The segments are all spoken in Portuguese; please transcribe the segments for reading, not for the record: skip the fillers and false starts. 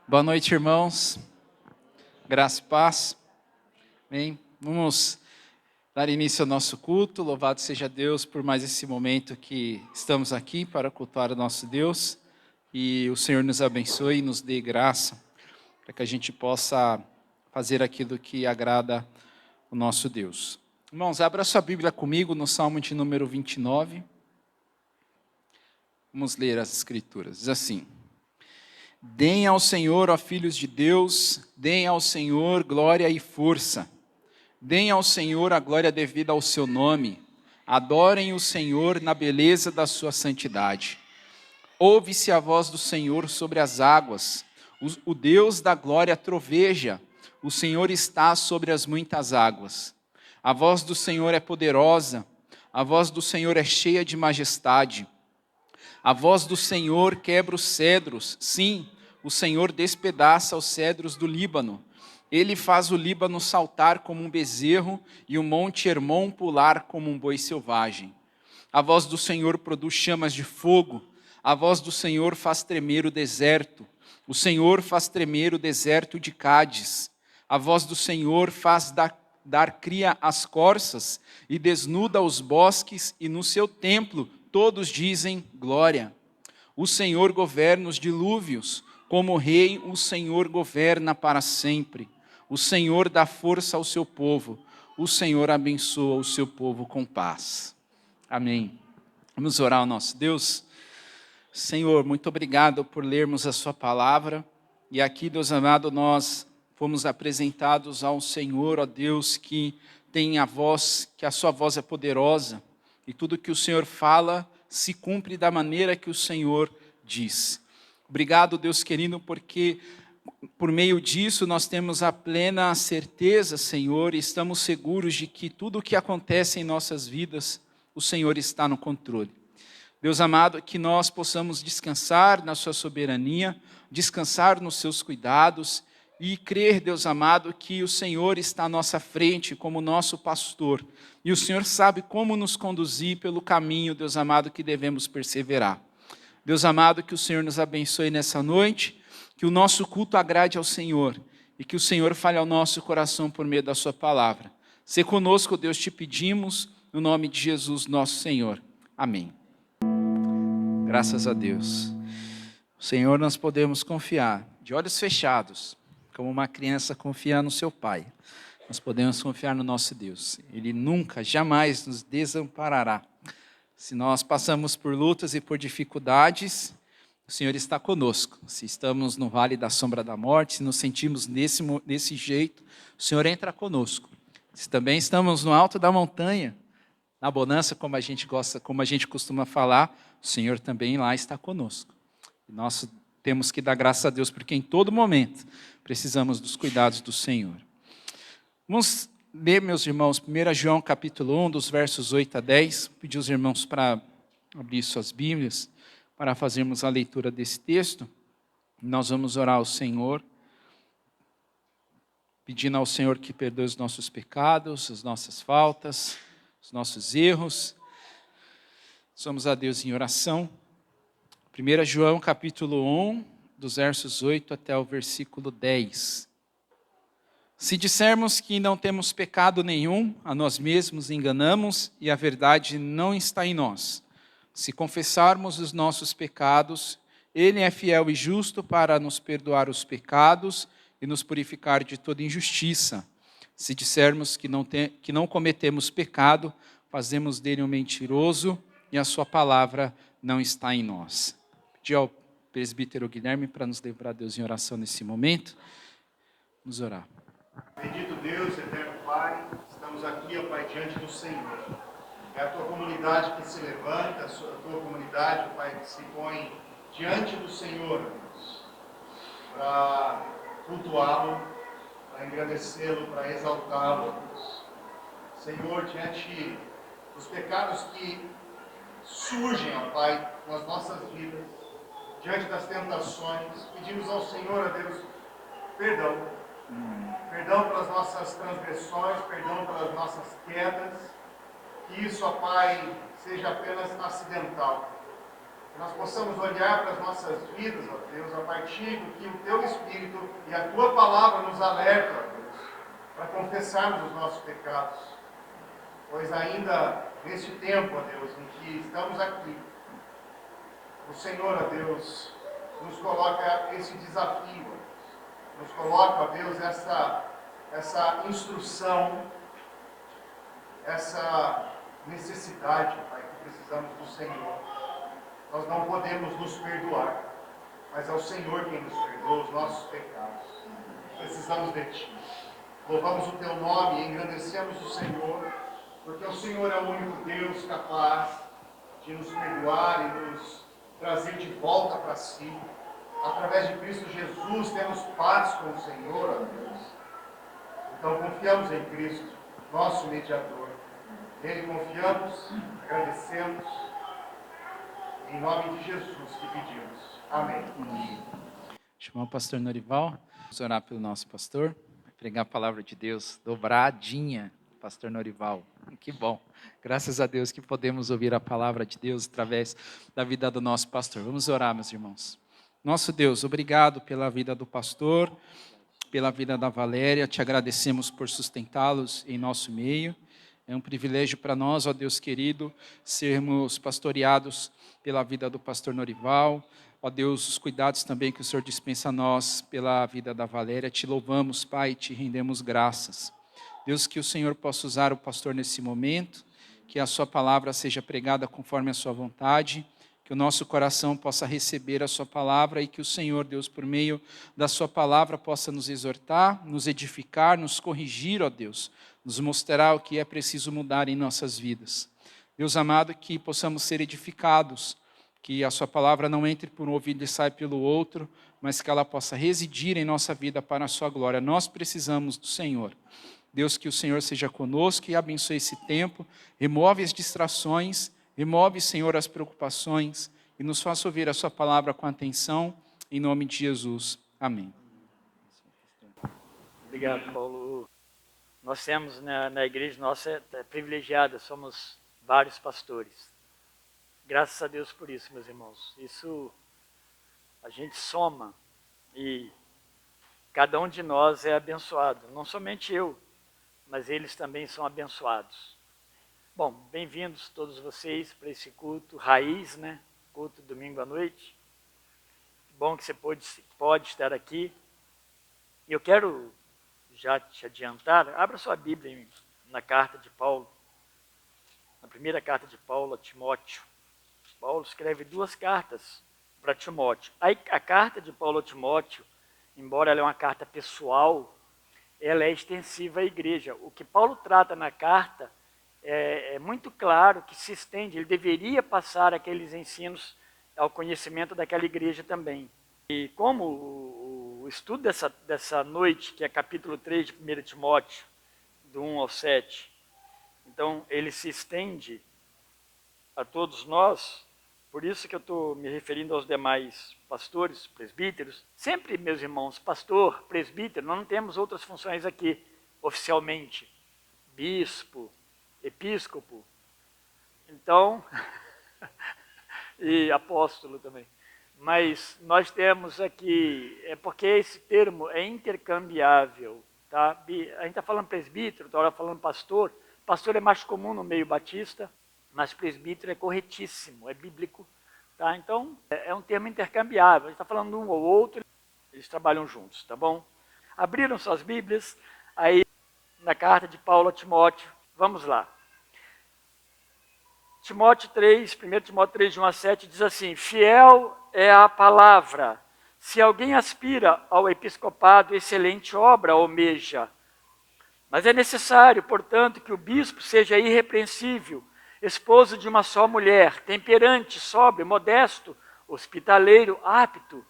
Boa noite, irmãos. Graça e paz. Bem, vamos dar início ao nosso culto. Louvado seja Deus por mais esse momento que estamos aqui para cultuar o nosso Deus. E o Senhor nos abençoe e nos dê graça para que a gente possa fazer aquilo que agrada o nosso Deus. Irmãos, abra sua Bíblia comigo no Salmo de número 29. Vamos ler as Escrituras. Diz assim: Deem ao Senhor, ó filhos de Deus, deem ao Senhor glória e força. Deem ao Senhor a glória devida ao seu nome. Adorem o Senhor na beleza da sua santidade. Ouve-se a voz do Senhor sobre as águas. O Deus da glória troveja. O Senhor está sobre as muitas águas. A voz do Senhor é poderosa. A voz do Senhor é cheia de majestade. A voz do Senhor quebra os cedros. Sim, o Senhor despedaça os cedros do Líbano. Ele faz o Líbano saltar como um bezerro e o monte Hermon pular como um boi selvagem. A voz do Senhor produz chamas de fogo. A voz do Senhor faz tremer o deserto. O Senhor faz tremer o deserto de Cádiz. A voz do Senhor faz dar cria às corças e desnuda os bosques, e no seu templo todos dizem glória. O Senhor governa os dilúvios. Como rei, o Senhor governa para sempre. O Senhor dá força ao seu povo. O Senhor abençoa o seu povo com paz. Amém. Vamos orar ao nosso Deus. Senhor, muito obrigado por lermos a sua palavra. E aqui, Deus amado, nós fomos apresentados ao Senhor, ó Deus, que tem a voz, que a sua voz é poderosa. E tudo que o Senhor fala se cumpre da maneira que o Senhor diz. Obrigado, Deus querido, porque por meio disso nós temos a plena certeza, Senhor, e estamos seguros de que tudo o que acontece em nossas vidas, o Senhor está no controle. Deus amado, que nós possamos descansar na sua soberania, descansar nos seus cuidados e crer, Deus amado, que o Senhor está à nossa frente como nosso pastor. E o Senhor sabe como nos conduzir pelo caminho, Deus amado, que devemos perseverar. Deus amado, que o Senhor nos abençoe nessa noite, que o nosso culto agrade ao Senhor e que o Senhor fale ao nosso coração por meio da sua palavra. Se conosco, Deus, te pedimos, no nome de Jesus, nosso Senhor. Amém. Graças a Deus. O Senhor nós podemos confiar, de olhos fechados, como uma criança confia no seu pai. Nós podemos confiar no nosso Deus. Ele nunca, jamais nos desamparará. Se nós passamos por lutas e por dificuldades, o Senhor está conosco. Se estamos no vale da sombra da morte, se nos sentimos desse jeito, o Senhor entra conosco. Se também estamos no alto da montanha, na bonança, como a gente gosta, como a gente costuma falar, o Senhor também lá está conosco. E nós temos que dar graças a Deus, porque em todo momento precisamos dos cuidados do Senhor. Vamos ler, meus irmãos, 1 João capítulo 1, dos versos 8 a 10. Pedir aos irmãos para abrir suas Bíblias, para fazermos a leitura desse texto. Nós vamos orar ao Senhor, pedindo ao Senhor que perdoe os nossos pecados, as nossas faltas, os nossos erros. Somos a Deus em oração. 1 João capítulo 1, dos versos 8 até o versículo 10. Se dissermos que não temos pecado nenhum, a nós mesmos enganamos e a verdade não está em nós. Se confessarmos os nossos pecados, Ele é fiel e justo para nos perdoar os pecados e nos purificar de toda injustiça. Se dissermos que não cometemos pecado, fazemos dele um mentiroso e a sua palavra não está em nós. Pedir ao presbítero Guilherme para nos levar a Deus em oração nesse momento. Vamos orar. Bendito Deus, eterno Pai, estamos aqui, ó Pai, diante do Senhor. É a tua comunidade que se levanta, a tua comunidade, ó Pai, que se põe diante do Senhor, Deus, para cultuá-lo, para engrandecê-lo, para exaltá-lo, Deus. Senhor, diante dos pecados que surgem, ó Pai, nas nossas vidas, diante das tentações, pedimos ao Senhor, ó Deus, perdão. Perdão pelas nossas transgressões, perdão pelas nossas quedas, que isso, ó Pai, seja apenas acidental. Que nós possamos olhar para as nossas vidas, ó Deus, a partir do que o Teu Espírito e a Tua Palavra nos alertam, ó Deus, para confessarmos os nossos pecados. Pois ainda neste tempo, ó Deus, em que estamos aqui, o Senhor, ó Deus, nos coloca esse desafio, ó Deus. Nos coloca, ó Deus, essa instrução, essa necessidade, Pai, que precisamos do Senhor. Nós não podemos nos perdoar, mas é o Senhor quem nos perdoa os nossos pecados. Precisamos de Ti. Louvamos o Teu nome e engrandecemos o Senhor, porque o Senhor é o único Deus capaz de nos perdoar e nos trazer de volta para si. Através de Cristo Jesus temos paz com o Senhor, ó Deus. Então confiamos em Cristo, nosso mediador. Nele confiamos, agradecemos. Em nome de Jesus que pedimos. Amém. Chamar o pastor Norival. Vamos orar pelo nosso pastor. Pregar a palavra de Deus dobradinha. Pastor Norival. Que bom. Graças a Deus que podemos ouvir a palavra de Deus através da vida do nosso pastor. Vamos orar, meus irmãos. Nosso Deus, obrigado pela vida do pastor, pela vida da Valéria. Te agradecemos por sustentá-los em nosso meio. É um privilégio para nós, ó Deus querido, sermos pastoreados pela vida do pastor Norival. Ó Deus, os cuidados também que o Senhor dispensa a nós pela vida da Valéria. Te louvamos, Pai, e te rendemos graças. Deus, que o Senhor possa usar o pastor nesse momento, que a sua palavra seja pregada conforme a sua vontade, que o nosso coração possa receber a sua palavra e que o Senhor, Deus, por meio da sua palavra, possa nos exortar, nos edificar, nos corrigir, ó Deus, nos mostrar o que é preciso mudar em nossas vidas. Deus amado, que possamos ser edificados, que a sua palavra não entre por um ouvido e saia pelo outro, mas que ela possa residir em nossa vida para a sua glória. Nós precisamos do Senhor. Deus, que o Senhor seja conosco e abençoe esse tempo, remove as distrações, remove, Senhor, as preocupações e nos faça ouvir a sua palavra com atenção, em nome de Jesus. Amém. Obrigado, Paulo. Nós temos na igreja nossa, é privilegiada, somos vários pastores. Graças a Deus por isso, meus irmãos. Isso a gente soma e cada um de nós é abençoado. Não somente eu, mas eles também são abençoados. Bom, bem-vindos todos vocês para esse culto raiz, né? Culto domingo à noite. Bom que você pode estar aqui. E eu quero já te adiantar, abra sua Bíblia na carta de Paulo, na primeira carta de Paulo a Timóteo. Paulo escreve 2 cartas para Timóteo. A carta de Paulo a Timóteo, embora ela é uma carta pessoal, ela é extensiva à igreja. O que Paulo trata na carta é muito claro que se estende, ele deveria passar aqueles ensinos ao conhecimento daquela igreja também. E como o estudo dessa noite, que é capítulo 3 de 1 Timóteo, do 1 ao 7, então ele se estende a todos nós, por isso que eu estou me referindo aos demais pastores, presbíteros. Sempre, meus irmãos, pastor, presbítero, nós não temos outras funções aqui, oficialmente. Bispo, episcopo, então, e apóstolo também. Mas nós temos aqui, é porque esse termo é intercambiável, tá? A gente está falando presbítero, está falando pastor. Pastor é mais comum no meio batista, mas presbítero é corretíssimo, é bíblico, tá? Então, é um termo intercambiável. A gente está falando um ou outro, eles trabalham juntos, tá bom? Abriram suas Bíblias, aí na carta de Paulo a Timóteo, vamos lá. Timóteo 3, 1 Timóteo 3, de 1 a 7, diz assim: fiel é a palavra. Se alguém aspira ao episcopado, excelente obra almeja. Mas é necessário, portanto, que o bispo seja irrepreensível, esposo de uma só mulher, temperante, sóbrio, modesto, hospitaleiro, apto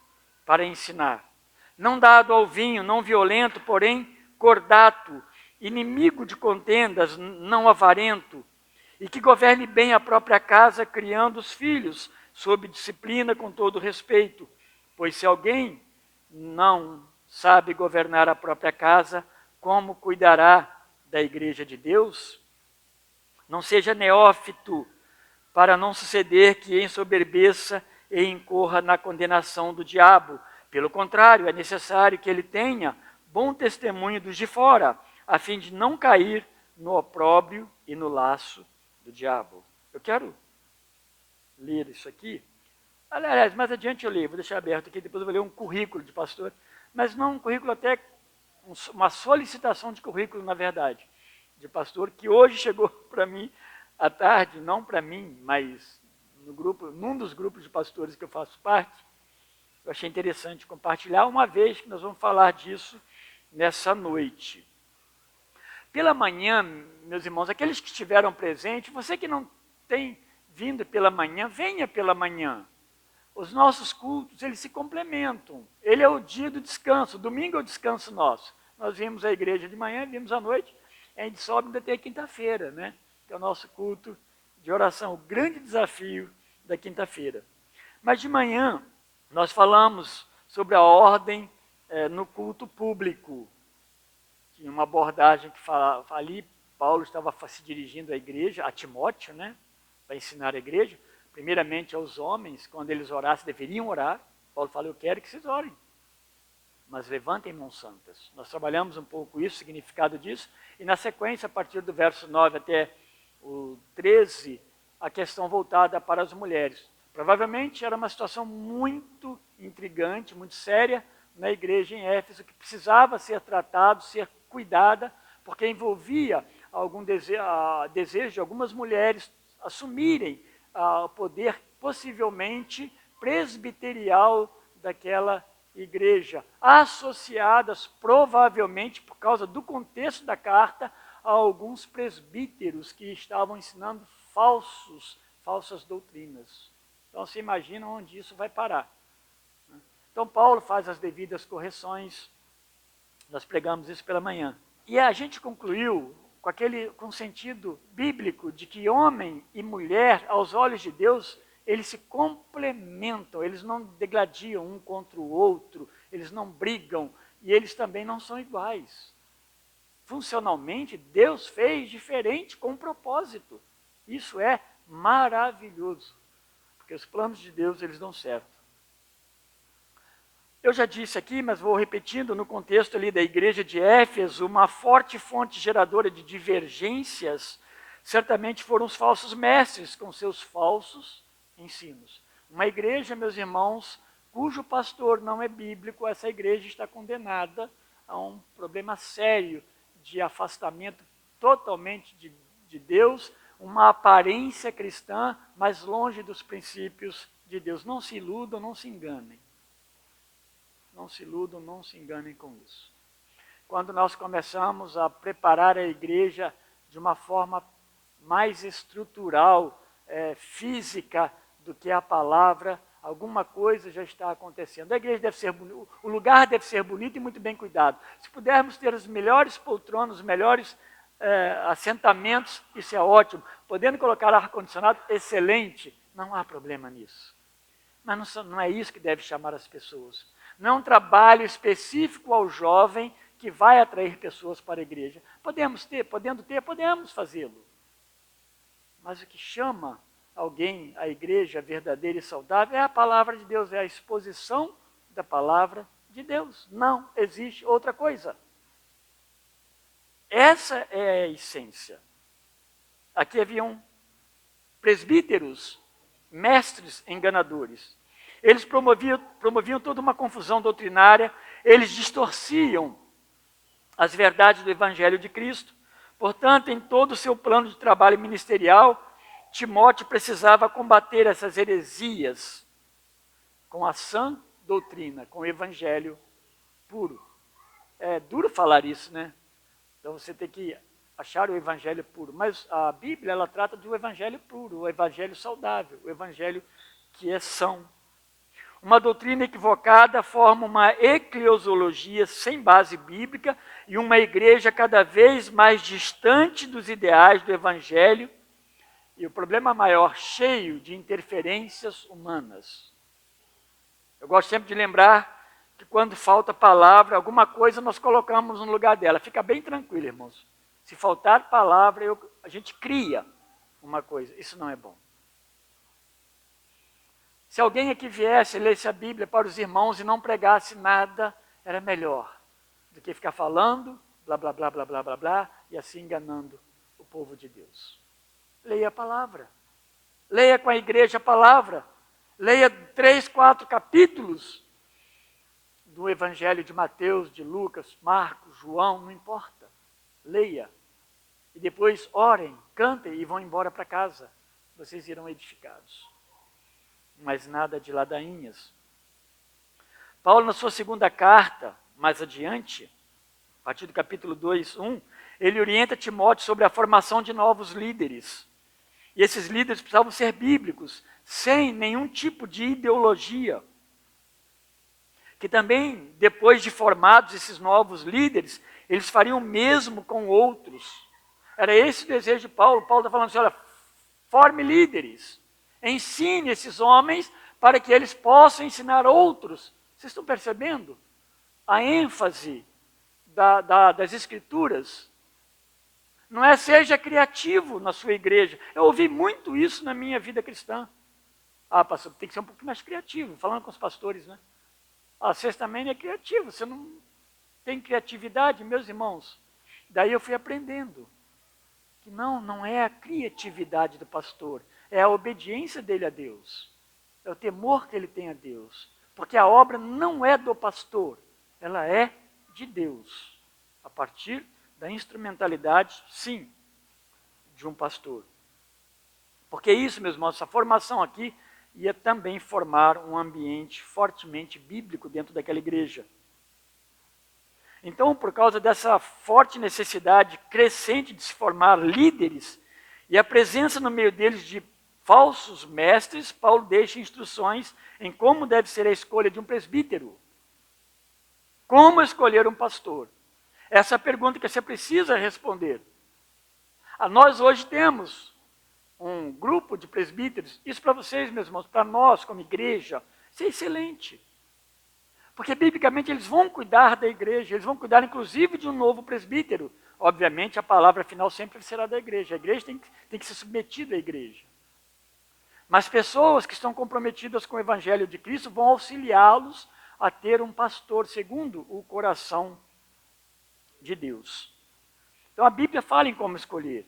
para ensinar. Não dado ao vinho, não violento, porém cordato, inimigo de contendas, não avarento, e que governe bem a própria casa, criando os filhos, sob disciplina, com todo respeito. Pois se alguém não sabe governar a própria casa, como cuidará da igreja de Deus? Não seja neófito, para não suceder que ensoberbeça e incorra na condenação do diabo. Pelo contrário, é necessário que ele tenha bom testemunho dos de fora, a fim de não cair no opróbrio e no laço do diabo. Eu quero ler isso aqui. Aliás, mais adiante eu leio, vou deixar aberto aqui, depois eu vou ler um currículo de pastor, mas não um currículo até, uma solicitação de currículo, na verdade, de pastor, que hoje chegou para mim à tarde, não para mim, mas no grupo, num dos grupos de pastores que eu faço parte. Eu achei interessante compartilhar, uma vez que nós vamos falar disso nessa noite. Pela manhã, meus irmãos, aqueles que estiveram presentes, você que não tem vindo pela manhã, venha pela manhã. Os nossos cultos, eles se complementam. Ele é o dia do descanso, domingo é o descanso nosso. Nós vimos a igreja de manhã, vimos à noite, a gente sobe ainda até quinta-feira, né? Que é o nosso culto de oração, o grande desafio da quinta-feira. Mas de manhã, nós falamos sobre a ordem no culto público. Tinha uma abordagem que falava, ali Paulo estava se dirigindo à igreja, a Timóteo, né? Para ensinar a igreja. Primeiramente aos homens, quando eles orassem, deveriam orar. Paulo fala, eu quero que vocês orem, mas levantem mãos santas. Nós trabalhamos um pouco isso, o significado disso, e na sequência, a partir do verso 9 até o 13, a questão voltada para as mulheres. Provavelmente era uma situação muito intrigante, muito séria na igreja em Éfeso, que precisava ser tratado, ser cuidada, porque envolvia algum desejo de algumas mulheres assumirem o poder possivelmente presbiterial daquela igreja, associadas provavelmente, por causa do contexto da carta, a alguns presbíteros que estavam ensinando falsas doutrinas. Então, você imagina onde isso vai parar. Então, Paulo faz as devidas correções, nós pregamos isso pela manhã. E a gente concluiu com o sentido bíblico de que homem e mulher, aos olhos de Deus, eles se complementam, eles não degladiam um contra o outro, eles não brigam, e eles também não são iguais. Funcionalmente, Deus fez diferente, com um propósito. Isso é maravilhoso, porque os planos de Deus, eles dão certo. Eu já disse aqui, mas vou repetindo, no contexto ali da igreja de Éfeso, uma forte fonte geradora de divergências, certamente foram os falsos mestres com seus falsos ensinos. Uma igreja, meus irmãos, cujo pastor não é bíblico, essa igreja está condenada a um problema sério de afastamento totalmente de Deus, uma aparência cristã, mas longe dos princípios de Deus. Não se iludam, não se enganem. Não se iludam, não se enganem com isso. Quando nós começamos a preparar a igreja de uma forma mais estrutural, física, do que a palavra, alguma coisa já está acontecendo. A igreja deve ser bonita, o lugar deve ser bonito e muito bem cuidado. Se pudermos ter os melhores poltronas, os melhores assentamentos, isso é ótimo. Podendo colocar ar-condicionado, excelente, não há problema nisso. Mas não é isso que deve chamar as pessoas. Não é um trabalho específico ao jovem que vai atrair pessoas para a igreja. Podemos fazê-lo. Mas o que chama alguém à igreja verdadeira e saudável é a palavra de Deus, é a exposição da palavra de Deus. Não existe outra coisa. Essa é a essência. Aqui haviam presbíteros, mestres enganadores. Eles promoviam toda uma confusão doutrinária, eles distorciam as verdades do Evangelho de Cristo. Portanto, em todo o seu plano de trabalho ministerial, Timóteo precisava combater essas heresias com a sã doutrina, com o Evangelho puro. É duro falar isso, né? Então você tem que achar o Evangelho puro. Mas a Bíblia, ela trata do Evangelho puro, o Evangelho saudável, o Evangelho que é são. Uma doutrina equivocada forma uma eclesiologia sem base bíblica e uma igreja cada vez mais distante dos ideais do Evangelho e o problema maior, cheio de interferências humanas. Eu gosto sempre de lembrar que quando falta palavra, alguma coisa nós colocamos no lugar dela. Fica bem tranquilo, irmãos. Se faltar palavra, a gente cria uma coisa. Isso não é bom. Se alguém aqui viesse e lesse a Bíblia para os irmãos e não pregasse nada, era melhor do que ficar falando, blá, blá, blá, blá, blá, blá, blá, e assim enganando o povo de Deus. Leia a palavra. Leia com a igreja a palavra. Leia 3, 4 capítulos do Evangelho de Mateus, de Lucas, Marcos, João, não importa. Leia. E depois orem, cantem e vão embora para casa. Vocês irão edificados. Mas nada de ladainhas. Paulo, na sua segunda carta, mais adiante, a partir do capítulo 2, 1, ele orienta Timóteo sobre a formação de novos líderes. E esses líderes precisavam ser bíblicos, sem nenhum tipo de ideologia. Que também, depois de formados esses novos líderes, eles fariam o mesmo com outros. Era esse o desejo de Paulo. Paulo está falando assim, olha, forme líderes. Ensine esses homens para que eles possam ensinar outros. Vocês estão percebendo a ênfase das Escrituras? Não é seja criativo na sua igreja. Eu ouvi muito isso na minha vida cristã. Ah, pastor, tem que ser um pouco mais criativo. Falando com os pastores, né? Ah, vocês também não é criativo. Você não tem criatividade, meus irmãos. Daí eu fui aprendendo que não é a criatividade do pastor. É a obediência dele a Deus. É o temor que ele tem a Deus. Porque a obra não é do pastor. Ela é de Deus. A partir da instrumentalidade, sim, de um pastor. Porque isso, meus irmãos, essa formação aqui ia também formar um ambiente fortemente bíblico dentro daquela igreja. Então, por causa dessa forte necessidade crescente de se formar líderes e a presença no meio deles de falsos mestres, Paulo deixa instruções em como deve ser a escolha de um presbítero. Como escolher um pastor? Essa é a pergunta que você precisa responder. Nós hoje temos um grupo de presbíteros, isso para vocês, meus irmãos, para nós como igreja, isso é excelente. Porque, biblicamente, eles vão cuidar da igreja, eles vão cuidar, inclusive, de um novo presbítero. Obviamente, a palavra final sempre será da igreja. A igreja tem que ser submetida à igreja. Mas pessoas que estão comprometidas com o Evangelho de Cristo vão auxiliá-los a ter um pastor segundo o coração de Deus. Então, a Bíblia fala em como escolher.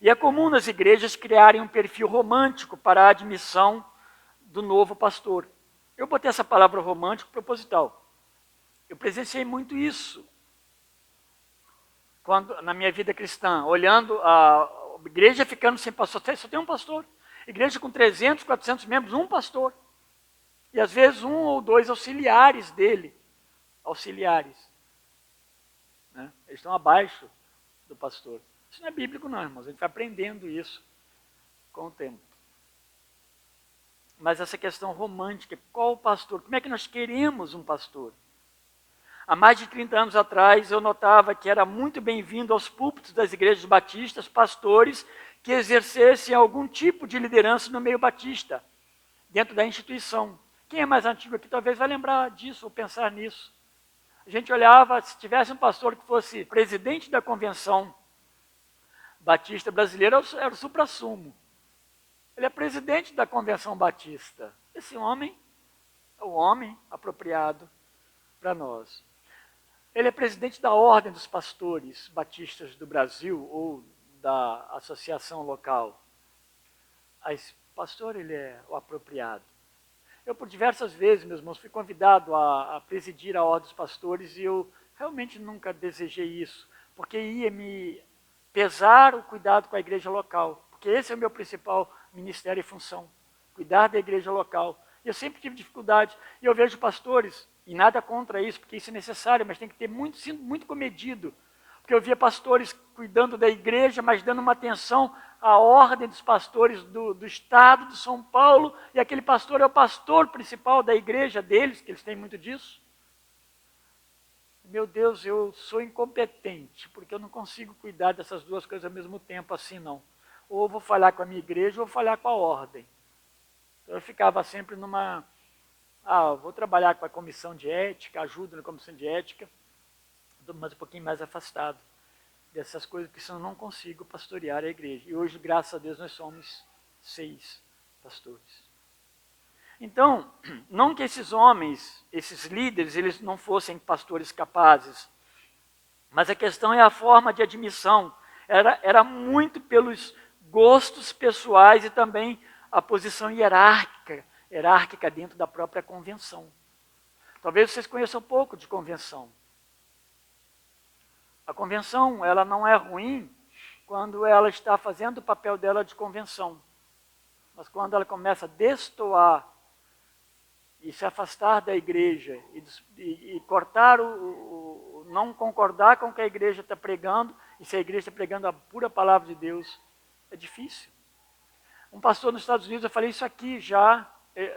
E é comum nas igrejas criarem um perfil romântico para a admissão do novo pastor. Eu botei essa palavra romântico proposital. Eu presenciei muito isso na minha vida cristã, olhando a igreja ficando sem pastor, só tem um pastor. Igreja com 300, 400 membros, um pastor. E às vezes 1 ou 2 auxiliares dele. Auxiliares. Né? Eles estão abaixo do pastor. Isso não é bíblico não, irmãos. A gente vai aprendendo isso com o tempo. Mas essa questão romântica, qual o pastor? Como é que nós queremos um pastor? Há mais de 30 anos atrás, eu notava que era muito bem-vindo aos púlpitos das igrejas batistas, pastores que exercessem algum tipo de liderança no meio batista, dentro da instituição. Quem é mais antigo aqui talvez vai lembrar disso ou pensar nisso. A gente olhava, se tivesse um pastor que fosse presidente da convenção batista brasileira, era o suprassumo. Ele é presidente da Convenção Batista. Esse homem é o homem apropriado para nós. Ele é presidente da Ordem dos Pastores Batistas do Brasil, ou da associação local. Esse pastor, ele é o apropriado. Eu, por diversas vezes, meus irmãos, fui convidado a presidir a Ordem dos Pastores e eu realmente nunca desejei isso, porque ia me pesar o cuidado com a igreja local, porque esse é o meu principal ministério e função, cuidar da igreja local. E eu sempre tive dificuldade, e eu vejo pastores, e nada contra isso, porque isso é necessário, mas tem que ter muito comedido, porque eu via pastores cuidando da igreja, mas dando uma atenção à ordem dos pastores do estado de São Paulo, e aquele pastor é o pastor principal da igreja deles, que eles têm muito disso. Meu Deus, eu sou incompetente, porque eu não consigo cuidar dessas duas coisas ao mesmo tempo, assim não. Ou vou falhar com a minha igreja, ou vou falhar com a ordem. Então eu ficava sempre vou trabalhar com a comissão de ética, ajudo na comissão de ética, mas um pouquinho mais afastado dessas coisas, porque senão eu não consigo pastorear a igreja. E hoje, graças a Deus, nós somos 6 pastores. Então, não que esses homens, esses líderes, eles não fossem pastores capazes, mas a questão é a forma de admissão. Era muito pelos gostos pessoais e também a posição hierárquica dentro da própria convenção. Talvez vocês conheçam um pouco de convenção. A convenção, ela não é ruim quando ela está fazendo o papel dela de convenção. Mas quando ela começa a destoar e se afastar da igreja e cortar não concordar com o que a igreja está pregando, e se a igreja está pregando a pura palavra de Deus, é difícil. Um pastor nos Estados Unidos, eu falei isso aqui já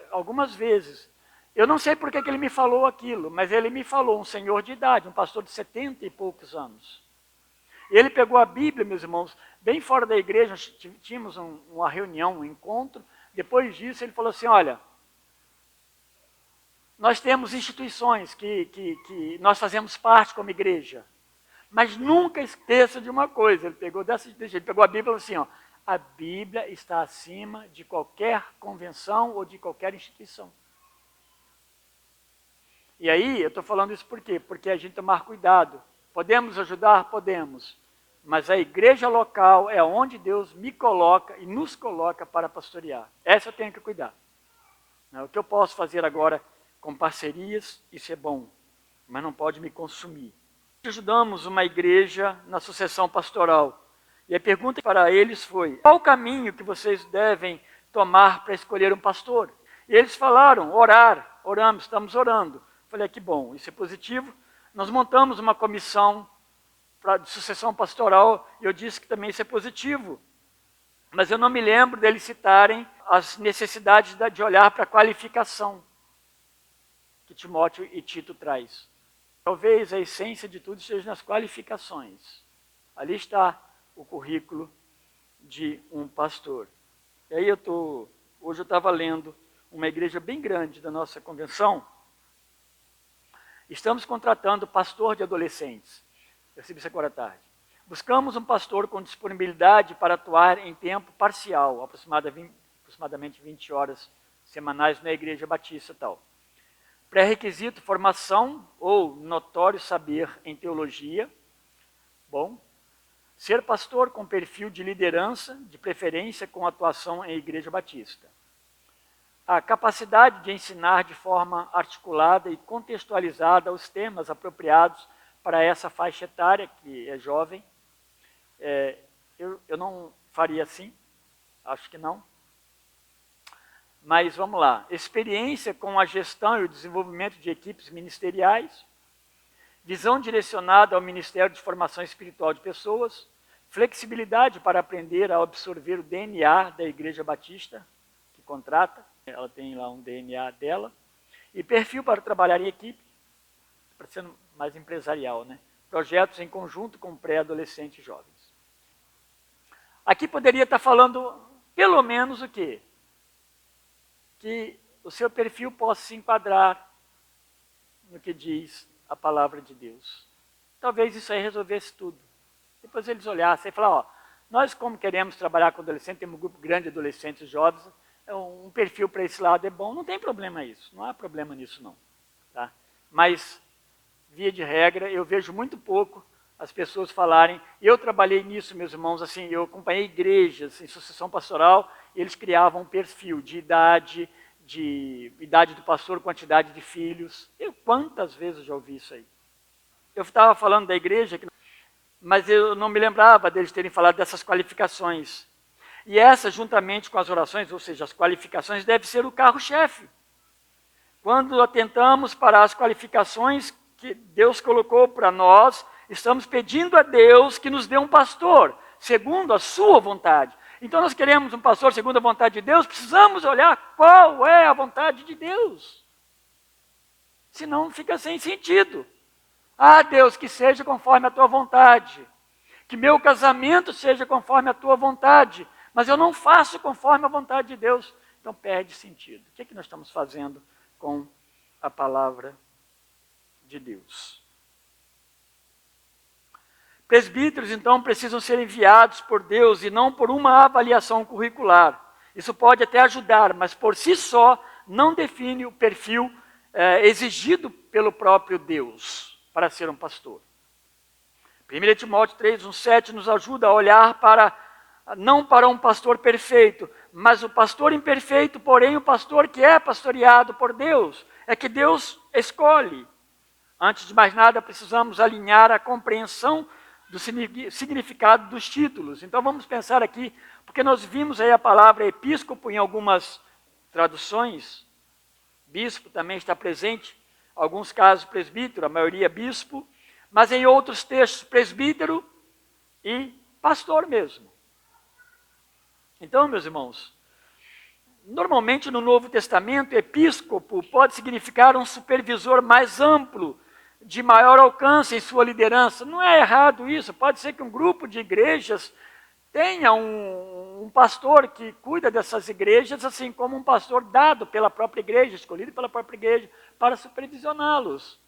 algumas vezes. Eu não sei por que ele me falou aquilo, mas ele me falou, um senhor de idade, um pastor de 70 e poucos anos. E ele pegou a Bíblia, meus irmãos, bem fora da igreja, tínhamos uma reunião, um encontro. Depois disso, ele falou assim, olha, nós temos instituições que nós fazemos parte como igreja, mas nunca esqueça de uma coisa. Ele pegou a Bíblia e falou assim, ó, a Bíblia está acima de qualquer convenção ou de qualquer instituição. E aí, eu estou falando isso por quê? Porque a gente tomar cuidado. Podemos ajudar? Podemos. Mas a igreja local é onde Deus me coloca e nos coloca para pastorear. Essa eu tenho que cuidar. O que eu posso fazer agora com parcerias, isso é bom, mas não pode me consumir. Ajudamos uma igreja na sucessão pastoral. E a pergunta para eles foi, qual o caminho que vocês devem tomar para escolher um pastor? E eles falaram, oramos, estamos orando. Falei, que bom, isso é positivo. Nós montamos uma comissão de sucessão pastoral, e eu disse que também isso é positivo. Mas eu não me lembro deles citarem as necessidades de olhar para a qualificação que Timóteo e Tito traz. Talvez a essência de tudo esteja nas qualificações. Ali está o currículo de um pastor. E aí hoje eu estava lendo uma igreja bem grande da nossa convenção. Estamos contratando pastor de adolescentes. Eu recebi isso agora à tarde. Buscamos um pastor com disponibilidade para atuar em tempo parcial, aproximadamente 20 horas semanais na Igreja Batista e tal. Pré-requisito, formação ou notório saber em teologia. Bom. Ser pastor com perfil de liderança, de preferência com atuação em Igreja Batista. A capacidade de ensinar de forma articulada e contextualizada os temas apropriados para essa faixa etária, que é jovem. Eu não faria assim, acho que não. Mas vamos lá. Experiência com a gestão e o desenvolvimento de equipes ministeriais. Visão direcionada ao Ministério de Formação Espiritual de Pessoas. Flexibilidade para aprender a absorver o DNA da Igreja Batista, que contrata. Ela tem lá um DNA dela. E perfil para trabalhar em equipe, para ser mais empresarial, né? Projetos em conjunto com pré-adolescentes e jovens. Aqui poderia estar falando, pelo menos, o quê? Que o seu perfil possa se enquadrar no que diz a palavra de Deus. Talvez isso aí resolvesse tudo. Depois eles olhassem e falaram, ó, nós como queremos trabalhar com adolescentes, temos um grupo grande de adolescentes e jovens, um perfil para esse lado é bom, não tem problema isso, não há problema nisso não. Tá? Mas, via de regra, eu vejo muito pouco as pessoas falarem, eu trabalhei nisso, meus irmãos, assim, eu acompanhei igrejas em sucessão pastoral, e eles criavam um perfil de idade do pastor, quantidade de filhos. Quantas vezes eu já ouvi isso aí? Eu estava falando da igreja, mas eu não me lembrava deles terem falado dessas qualificações. E essa, juntamente com as orações, ou seja, as qualificações, deve ser o carro-chefe. Quando atentamos para as qualificações que Deus colocou para nós, estamos pedindo a Deus que nos dê um pastor, segundo a sua vontade. Então nós queremos um pastor segundo a vontade de Deus, precisamos olhar qual é a vontade de Deus. Senão fica sem sentido. Ah, Deus, que seja conforme a tua vontade. Que meu casamento seja conforme a tua vontade. Mas eu não faço conforme a vontade de Deus. Então perde sentido. O que é que nós estamos fazendo com a palavra de Deus? Presbíteros, então, precisam ser enviados por Deus e não por uma avaliação curricular. Isso pode até ajudar, mas por si só não define o perfil exigido pelo próprio Deus para ser um pastor. 1 Timóteo 3, 1, 7 nos ajuda a olhar não para um pastor perfeito, mas o pastor imperfeito, porém o pastor que é pastoreado por Deus, é que Deus escolhe. Antes de mais nada, precisamos alinhar a compreensão do significado dos títulos. Então vamos pensar aqui, porque nós vimos aí a palavra episcopo em algumas traduções, bispo também está presente, em alguns casos presbítero, a maioria bispo, mas em outros textos presbítero e pastor mesmo. Então, meus irmãos, normalmente no Novo Testamento, episcopo pode significar um supervisor mais amplo, de maior alcance em sua liderança. Não é errado isso, pode ser que um grupo de igrejas tenha um pastor que cuida dessas igrejas, assim como um pastor dado pela própria igreja, escolhido pela própria igreja, para supervisioná-los.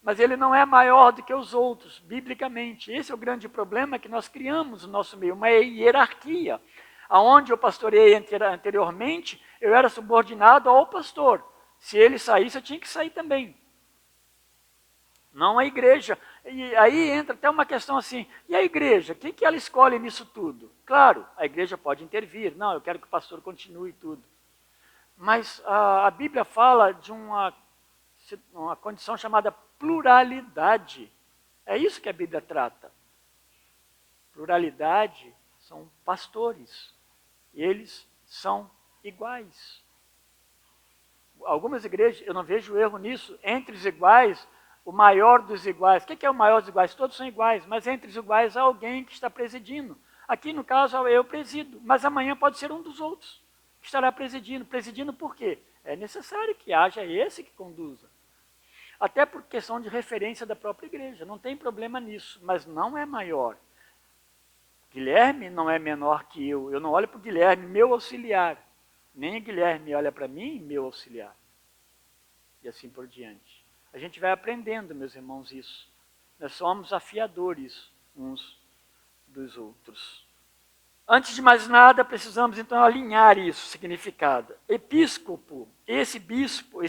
Mas ele não é maior do que os outros, biblicamente. Esse é o grande problema que nós criamos no nosso meio, uma hierarquia. Aonde eu pastoreei anteriormente, eu era subordinado ao pastor. Se ele saísse, eu tinha que sair também. Não a igreja. E aí entra até uma questão assim, e a igreja? Quem que ela escolhe nisso tudo? Claro, a igreja pode intervir. Não, eu quero que o pastor continue tudo. Mas a Bíblia fala de uma condição chamada pluralidade. É isso que a Bíblia trata. Pluralidade são pastores. Eles são iguais. Algumas igrejas, eu não vejo erro nisso, entre os iguais, o maior dos iguais. O que é o maior dos iguais? Todos são iguais, mas entre os iguais há alguém que está presidindo. Aqui, no caso, eu presido, mas amanhã pode ser um dos outros que estará presidindo. Presidindo por quê? É necessário que haja esse que conduza. Até por questão de referência da própria igreja, não tem problema nisso, mas não é maior. Guilherme não é menor que eu não olho para o Guilherme, meu auxiliar, nem o Guilherme olha para mim, meu auxiliar. E assim por diante. A gente vai aprendendo, meus irmãos, isso. Nós somos afiadores uns dos outros. Antes de mais nada, precisamos então alinhar isso, significado. Episcopo, esse bispo,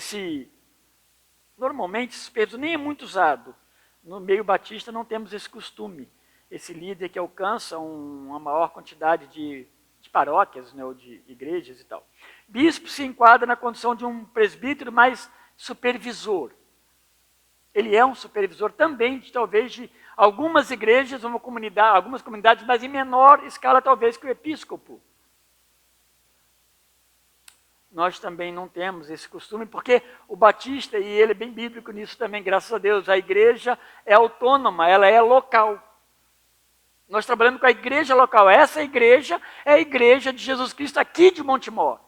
normalmente esse peso nem é muito usado. No meio batista não temos esse costume. Esse líder que alcança uma maior quantidade de paróquias, né, ou de igrejas e tal. Bispo se enquadra na condição de um presbítero mais supervisor. Ele é um supervisor também, talvez, de algumas igrejas, algumas comunidades, mas em menor escala, talvez, que o episcopo. Nós também não temos esse costume, porque o batista, e ele é bem bíblico nisso também, graças a Deus, a igreja é autônoma, ela é local. Nós trabalhamos com a igreja local. Essa igreja é a igreja de Jesus Cristo aqui de Montemor.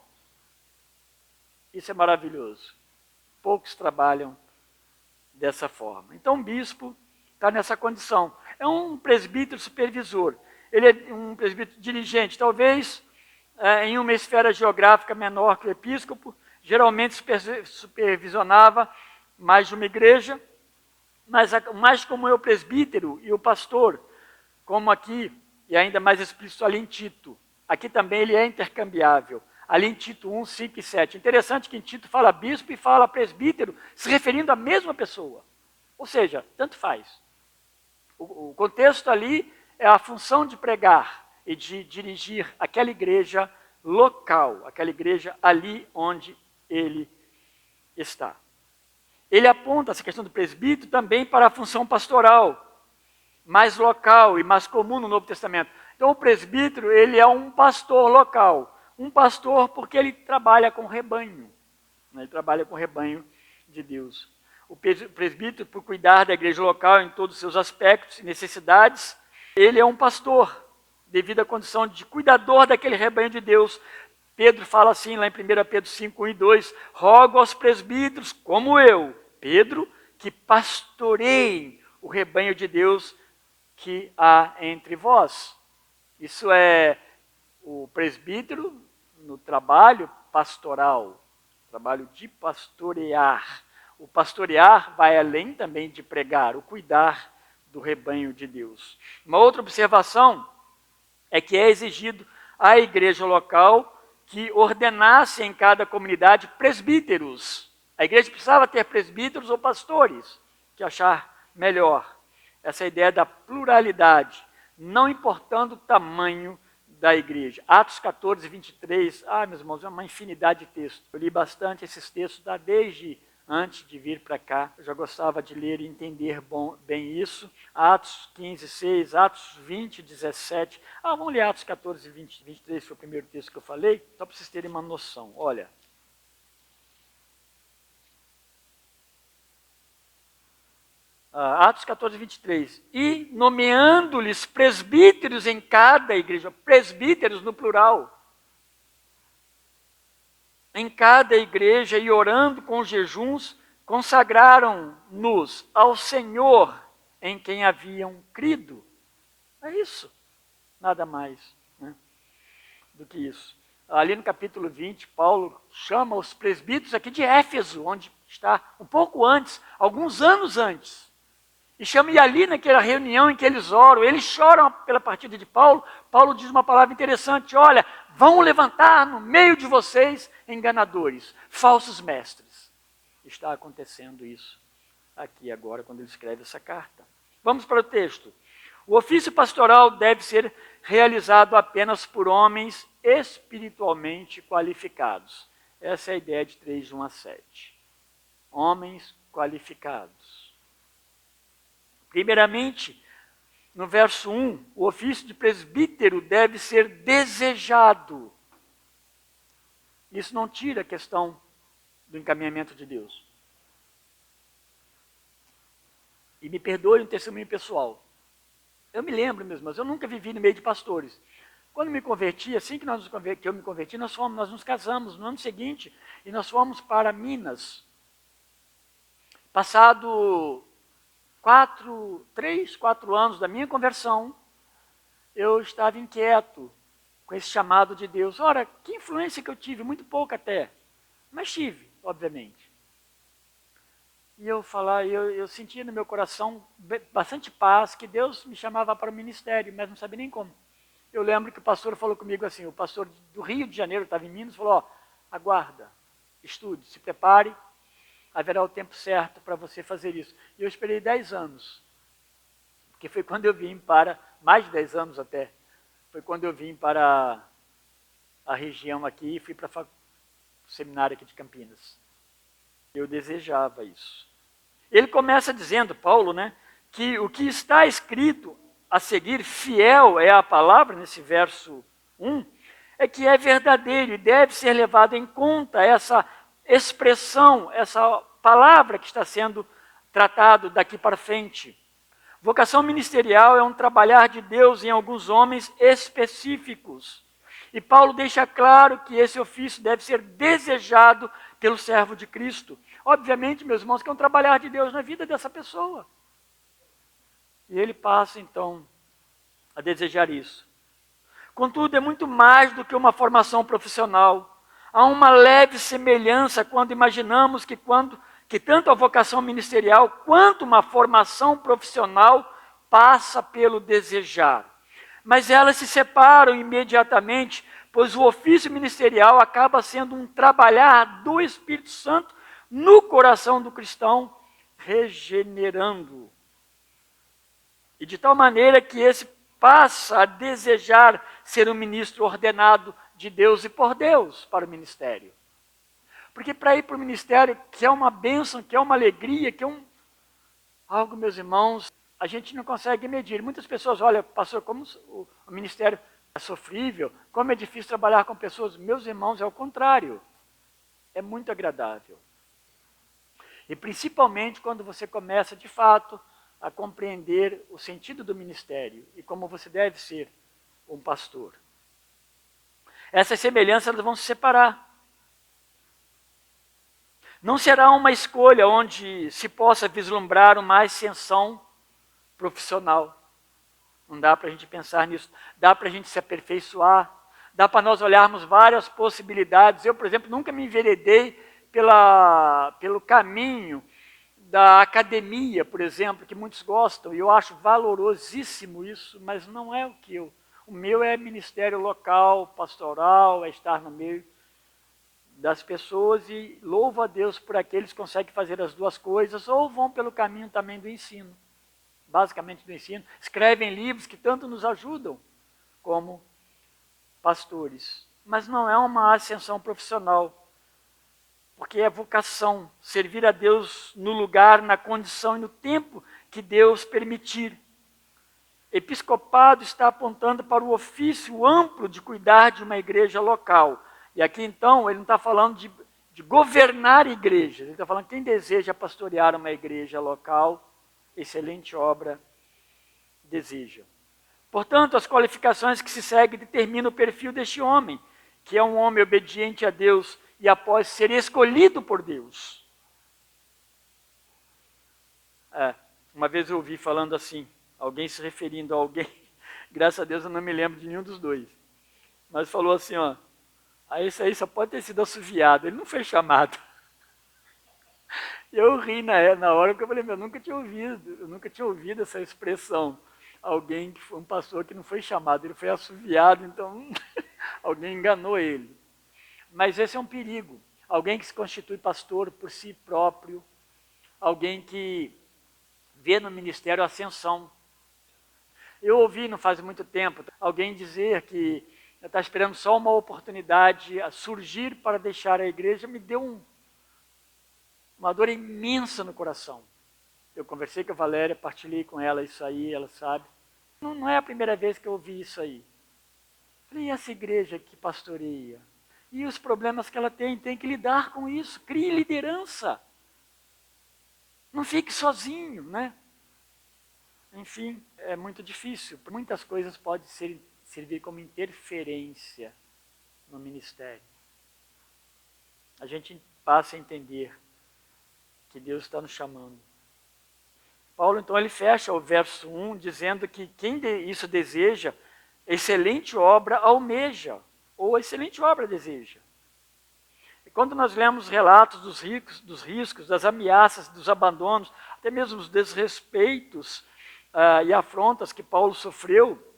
Isso é maravilhoso. Poucos trabalham dessa forma. Então, o bispo está nessa condição. É um presbítero supervisor. Ele é um presbítero dirigente, talvez em uma esfera geográfica menor que o episcopo, geralmente supervisionava mais de uma igreja, mas mais como é o presbítero e o pastor, como aqui, e ainda mais explícito ali em Tito. Aqui também ele é intercambiável. Ali em Tito 1, 5 e 7. Interessante que em Tito fala bispo e fala presbítero, se referindo à mesma pessoa. Ou seja, tanto faz. O contexto ali é a função de pregar e de dirigir aquela igreja local, aquela igreja ali onde ele está. Ele aponta essa questão do presbítero também para a função pastoral, mais local e mais comum no Novo Testamento. Então o presbítero, ele é um pastor local. Um pastor porque ele trabalha com rebanho. Ele trabalha com o rebanho de Deus. O presbítero, por cuidar da igreja local em todos os seus aspectos e necessidades, ele é um pastor, devido à condição de cuidador daquele rebanho de Deus. Pedro fala assim, lá em 1 Pedro 5, 1 e 2, rogo aos presbíteros, como eu, Pedro, que pastoreiem o rebanho de Deus que há entre vós. Isso é o presbítero no trabalho pastoral, trabalho de pastorear. O pastorear vai além também de pregar, o cuidar do rebanho de Deus. Uma outra observação é que é exigido à igreja local que ordenasse em cada comunidade presbíteros. A igreja precisava ter presbíteros ou pastores, que achar melhor. Essa ideia da pluralidade, não importando o tamanho da igreja. Atos 14, 23, meus irmãos, é uma infinidade de textos. Eu li bastante esses textos desde antes de vir para cá. Eu já gostava de ler e entender bem isso. Atos 15, 6, Atos 20, 17. Vamos ler Atos 14, 20, 23, foi o primeiro texto que eu falei, só para vocês terem uma noção. Olha. Atos 14, 23. E nomeando-lhes presbíteros em cada igreja, presbíteros no plural, em cada igreja, e orando com jejuns, consagraram-nos ao Senhor em quem haviam crido. É isso, nada mais, né, do que isso. Ali no capítulo 20, Paulo chama os presbíteros aqui de Éfeso, onde está um pouco antes, alguns anos antes. E chama, e ali naquela reunião em que eles oram, eles choram pela partida de Paulo. Paulo diz uma palavra interessante: olha, vão levantar no meio de vocês enganadores, falsos mestres. Está acontecendo isso aqui agora, quando ele escreve essa carta. Vamos para o texto. O ofício pastoral deve ser realizado apenas por homens espiritualmente qualificados. Essa é a ideia de 3, 1 a 7. Homens qualificados. Primeiramente, no verso 1, o ofício de presbítero deve ser desejado. Isso não tira a questão do encaminhamento de Deus. E me perdoe um testemunho pessoal. Eu me lembro mesmo, mas eu nunca vivi no meio de pastores. Quando me converti, assim que eu me converti, nós nos casamos no ano seguinte e nós fomos para Minas. Passado 3, 4 anos da minha conversão, eu estava inquieto com esse chamado de Deus. Ora, que influência que eu tive? Muito pouco até, mas tive, obviamente. E eu sentia no meu coração bastante paz, que Deus me chamava para o ministério, mas não sabia nem como. Eu lembro que o pastor falou comigo assim, o pastor do Rio de Janeiro, estava em Minas, falou: aguarda, estude, se prepare, haverá o tempo certo para você fazer isso. E eu esperei 10 anos, porque foi quando eu vim para, mais de 10 anos até, foi quando eu vim para a região aqui e fui para o seminário aqui de Campinas. Eu desejava isso. Ele começa dizendo, Paulo, né, que o que está escrito a seguir, fiel é a palavra, nesse verso 1, é que é verdadeiro e deve ser levado em conta essa expressão, essa palavra que está sendo tratado daqui para frente. Vocação ministerial é um trabalhar de Deus em alguns homens específicos. E Paulo deixa claro que esse ofício deve ser desejado pelo servo de Cristo. Obviamente, meus irmãos, que é um trabalhar de Deus na vida dessa pessoa. E ele passa, então, a desejar isso. Contudo, é muito mais do que uma formação profissional. Há uma leve semelhança quando imaginamos que tanto a vocação ministerial quanto uma formação profissional passa pelo desejar. Mas elas se separam imediatamente, pois o ofício ministerial acaba sendo um trabalhar do Espírito Santo no coração do cristão, regenerando-o. E de tal maneira que esse passa a desejar ser um ministro ordenado de Deus e por Deus para o ministério. Porque para ir para o ministério, que é uma bênção, que é uma alegria, que é algo, meus irmãos, a gente não consegue medir. Muitas pessoas olham, pastor, como o ministério é sofrível, como é difícil trabalhar com pessoas. Meus irmãos, é o contrário. É muito agradável. E principalmente quando você começa, de fato, a compreender o sentido do ministério e como você deve ser um pastor. Essas semelhanças vão se separar. Não será uma escolha onde se possa vislumbrar uma ascensão profissional. Não dá para a gente pensar nisso. Dá para a gente se aperfeiçoar. Dá para nós olharmos várias possibilidades. Eu, por exemplo, nunca me enveredei pelo caminho da academia, por exemplo, que muitos gostam. E eu acho valorosíssimo isso, mas não é o O meu é ministério local, pastoral, é estar no meio das pessoas e louvo a Deus por aqueles que conseguem fazer as duas coisas ou vão pelo caminho também do ensino, basicamente do ensino. Escrevem livros que tanto nos ajudam como pastores. Mas não é uma ascensão profissional, porque é vocação, servir a Deus no lugar, na condição e no tempo que Deus permitir. Episcopado está apontando para o ofício amplo de cuidar de uma igreja local. E aqui então ele não está falando de governar igrejas, ele está falando que quem deseja pastorear uma igreja local, excelente obra deseja. Portanto, as qualificações que se seguem determinam o perfil deste homem, que é um homem obediente a Deus e após ser escolhido por Deus. Uma vez eu ouvi falando assim, alguém se referindo a alguém, graças a Deus eu não me lembro de nenhum dos dois, mas falou assim, ó, esse aí só pode ter sido assoviado, ele não foi chamado. Eu ri na hora, porque eu falei, eu nunca tinha ouvido essa expressão. Alguém que foi um pastor que não foi chamado, ele foi assoviado, então alguém enganou ele. Mas esse é um perigo. Alguém que se constitui pastor por si próprio, alguém que vê no ministério a ascensão. Eu ouvi, não faz muito tempo, alguém dizer que está esperando só uma oportunidade a surgir para deixar a igreja, me deu uma dor imensa no coração. Eu conversei com a Valéria, partilhei com ela isso aí, ela sabe. Não é a primeira vez que eu ouvi isso aí. Falei, e essa igreja que pastoreia? E os problemas que ela tem que lidar com isso. Crie liderança. Não fique sozinho, né? Enfim, é muito difícil. Muitas coisas podem servir como interferência no ministério. A gente passa a entender que Deus está nos chamando. Paulo, então, ele fecha o verso 1 dizendo que quem isso deseja, excelente obra almeja, ou excelente obra deseja. E quando nós lemos relatos dos riscos, das ameaças, dos abandonos, até mesmo os desrespeitos e afrontas que Paulo sofreu,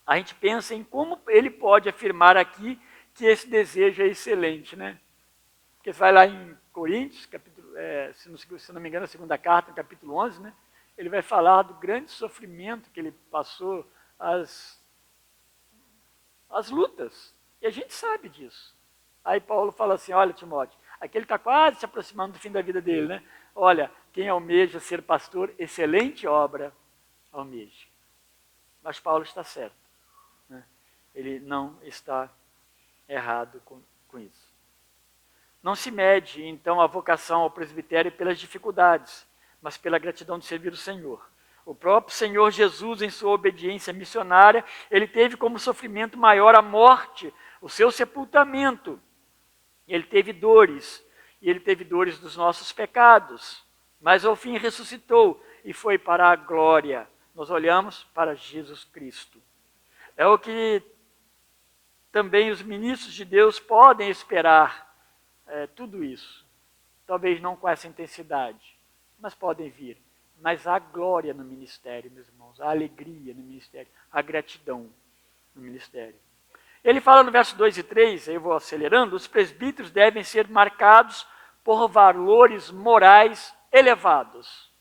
a gente pensa em como ele pode afirmar aqui que esse desejo é excelente, né? Porque você vai lá em Coríntios, se não me engano, a segunda carta, no capítulo 11, né? Ele vai falar do grande sofrimento que ele passou, as lutas. E a gente sabe disso. Aí Paulo fala assim, olha, Timóteo, aquele está quase se aproximando do fim da vida dele, né? Olha, quem almeja ser pastor, excelente obra almeja. Mas Paulo está certo. Né? Ele não está errado com isso. Não se mede, então, a vocação ao presbitério pelas dificuldades, mas pela gratidão de servir o Senhor. O próprio Senhor Jesus, em sua obediência missionária, ele teve como sofrimento maior a morte, o seu sepultamento. Ele teve dores, e ele teve dores dos nossos pecados, mas ao fim ressuscitou e foi para a glória. Nós olhamos para Jesus Cristo. É o que também os ministros de Deus podem esperar. Tudo isso, talvez não com essa intensidade, mas podem vir. Mas há glória no ministério, meus irmãos, há alegria no ministério, há gratidão no ministério. Ele fala no verso 2 e 3, aí eu vou acelerando, os presbíteros devem ser marcados por valores morais elevados.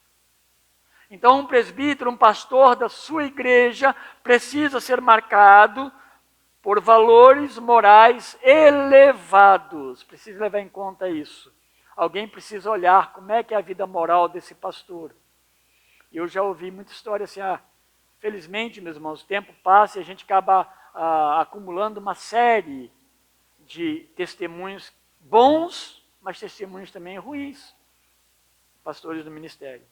Então um presbítero, um pastor da sua igreja, precisa ser marcado por valores morais elevados. Precisa levar em conta isso. Alguém precisa olhar como é que é a vida moral desse pastor. Eu já ouvi muita história assim, felizmente, meus irmãos, o tempo passa e a gente acaba acumulando uma série de testemunhos bons, mas testemunhos também ruins, pastores do ministério.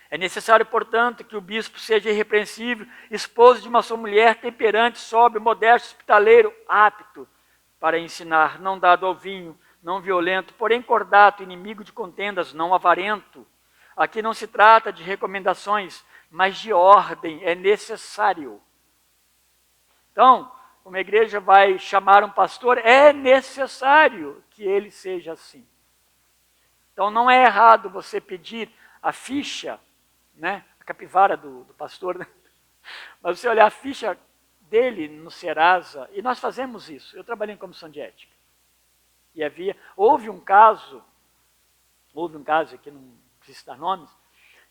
É necessário, portanto, que o bispo seja irrepreensível, esposo de uma só mulher, temperante, sóbrio, modesto, hospitaleiro, apto para ensinar, não dado ao vinho, não violento, porém cordato, inimigo de contendas, não avarento. Aqui não se trata de recomendações, mas de ordem, é necessário. Então, uma igreja vai chamar um pastor, é necessário que ele seja assim. Então não é errado você pedir a ficha, né, a capivara do pastor, né, Mas você olhar a ficha dele no Serasa, e nós fazemos isso. Eu trabalhei em comissão de ética. E houve um caso aqui, não preciso citar nomes,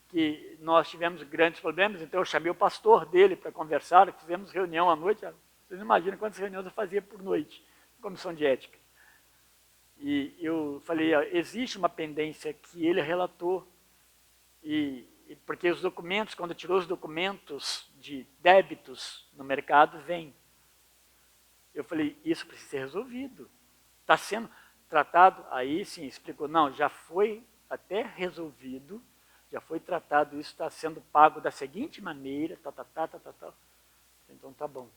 que nós tivemos grandes problemas, então eu chamei o pastor dele para conversar, fizemos reunião à noite, vocês não imaginam quantas reuniões eu fazia por noite, comissão de ética. E eu falei, existe uma pendência que ele relatou, porque os documentos, quando tirou os documentos de débitos no mercado, vem. Eu falei, isso precisa ser resolvido. Está sendo tratado, aí sim, explicou, não, já foi até resolvido, já foi tratado, isso está sendo pago da seguinte maneira, Então tá bom.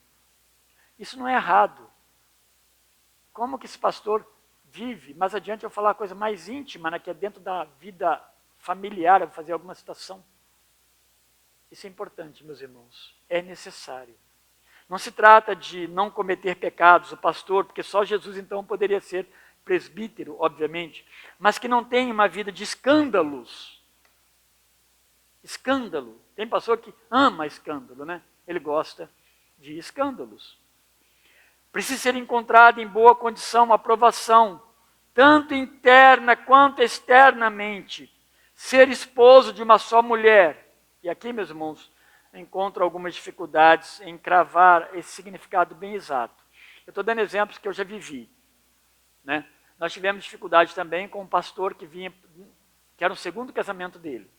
Isso não é errado. Como que esse pastor vive? Mais adiante eu vou falar uma coisa mais íntima, né, que é dentro da vida familiar, eu vou fazer alguma citação. Isso é importante, meus irmãos. É necessário. Não se trata de não cometer pecados, o pastor, porque só Jesus então poderia ser presbítero, obviamente, mas que não tenha uma vida de escândalos. Escândalo. Tem pastor que ama escândalo, né? Ele gosta de escândalos. Precisa ser encontrado em boa condição, aprovação, tanto interna quanto externamente. Ser esposo de uma só mulher. E aqui, meus irmãos, encontro algumas dificuldades em cravar esse significado bem exato. Eu estou dando exemplos que eu já vivi, né? Nós tivemos dificuldade também com um pastor que era o segundo casamento dele.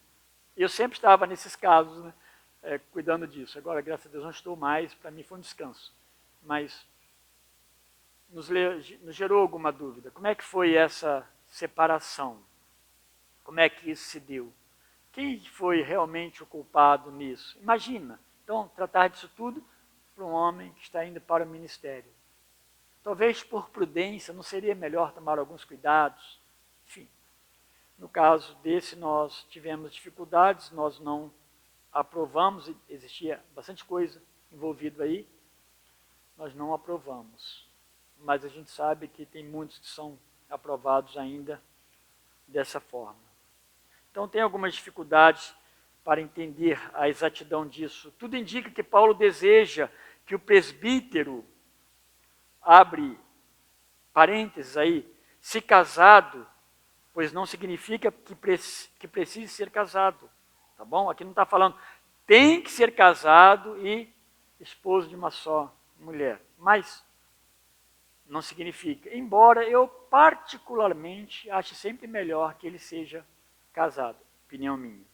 Eu sempre estava nesses casos, né, cuidando disso. Agora, graças a Deus, não estou mais, para mim foi um descanso. Mas nos gerou alguma dúvida. Como é que foi essa separação? Como é que isso se deu? Quem foi realmente o culpado nisso? Imagina, então, tratar disso tudo para um homem que está indo para o ministério. Talvez por prudência, não seria melhor tomar alguns cuidados? Enfim, no caso desse nós tivemos dificuldades, nós não aprovamos, existia bastante coisa envolvida aí, nós não aprovamos. Mas a gente sabe que tem muitos que são aprovados ainda dessa forma. Então tem algumas dificuldades para entender a exatidão disso. Tudo indica que Paulo deseja que o presbítero, abre parênteses aí, se casado, pois não significa que precise ser casado, tá bom? Aqui não está falando, tem que ser casado e esposo de uma só mulher, mas não significa, embora eu particularmente ache sempre melhor que ele seja casado, opinião minha.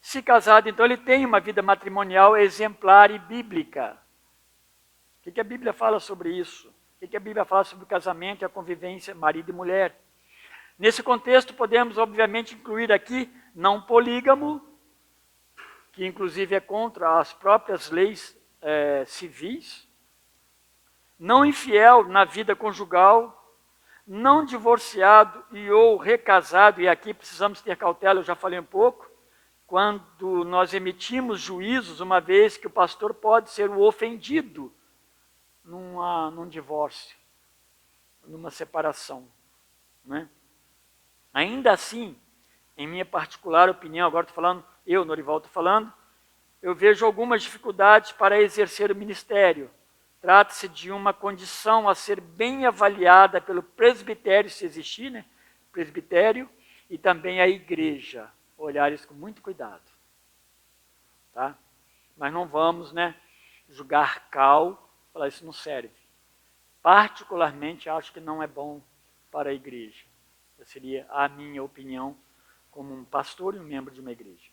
Se casado, então ele tem uma vida matrimonial exemplar e bíblica. O que a Bíblia fala sobre isso? O que a Bíblia fala sobre o casamento e a convivência marido e mulher? Nesse contexto, podemos, obviamente, incluir aqui não polígamo, que inclusive é contra as próprias leis civis, não infiel na vida conjugal, não divorciado e ou recasado, e aqui precisamos ter cautela, eu já falei um pouco, quando nós emitimos juízos, uma vez que o pastor pode ser o ofendido num divórcio, numa separação, né? Ainda assim, em minha particular opinião, agora estou falando, eu, Norival, estou falando, eu vejo algumas dificuldades para exercer o ministério. Trata-se de uma condição a ser bem avaliada pelo presbitério, se existir, né? Presbitério, e também a igreja. Olhar isso com muito cuidado. Tá? Mas não vamos, né, julgar cal, falar isso não serve. Particularmente, acho que não é bom para a igreja. Essa seria a minha opinião como um pastor e um membro de uma igreja.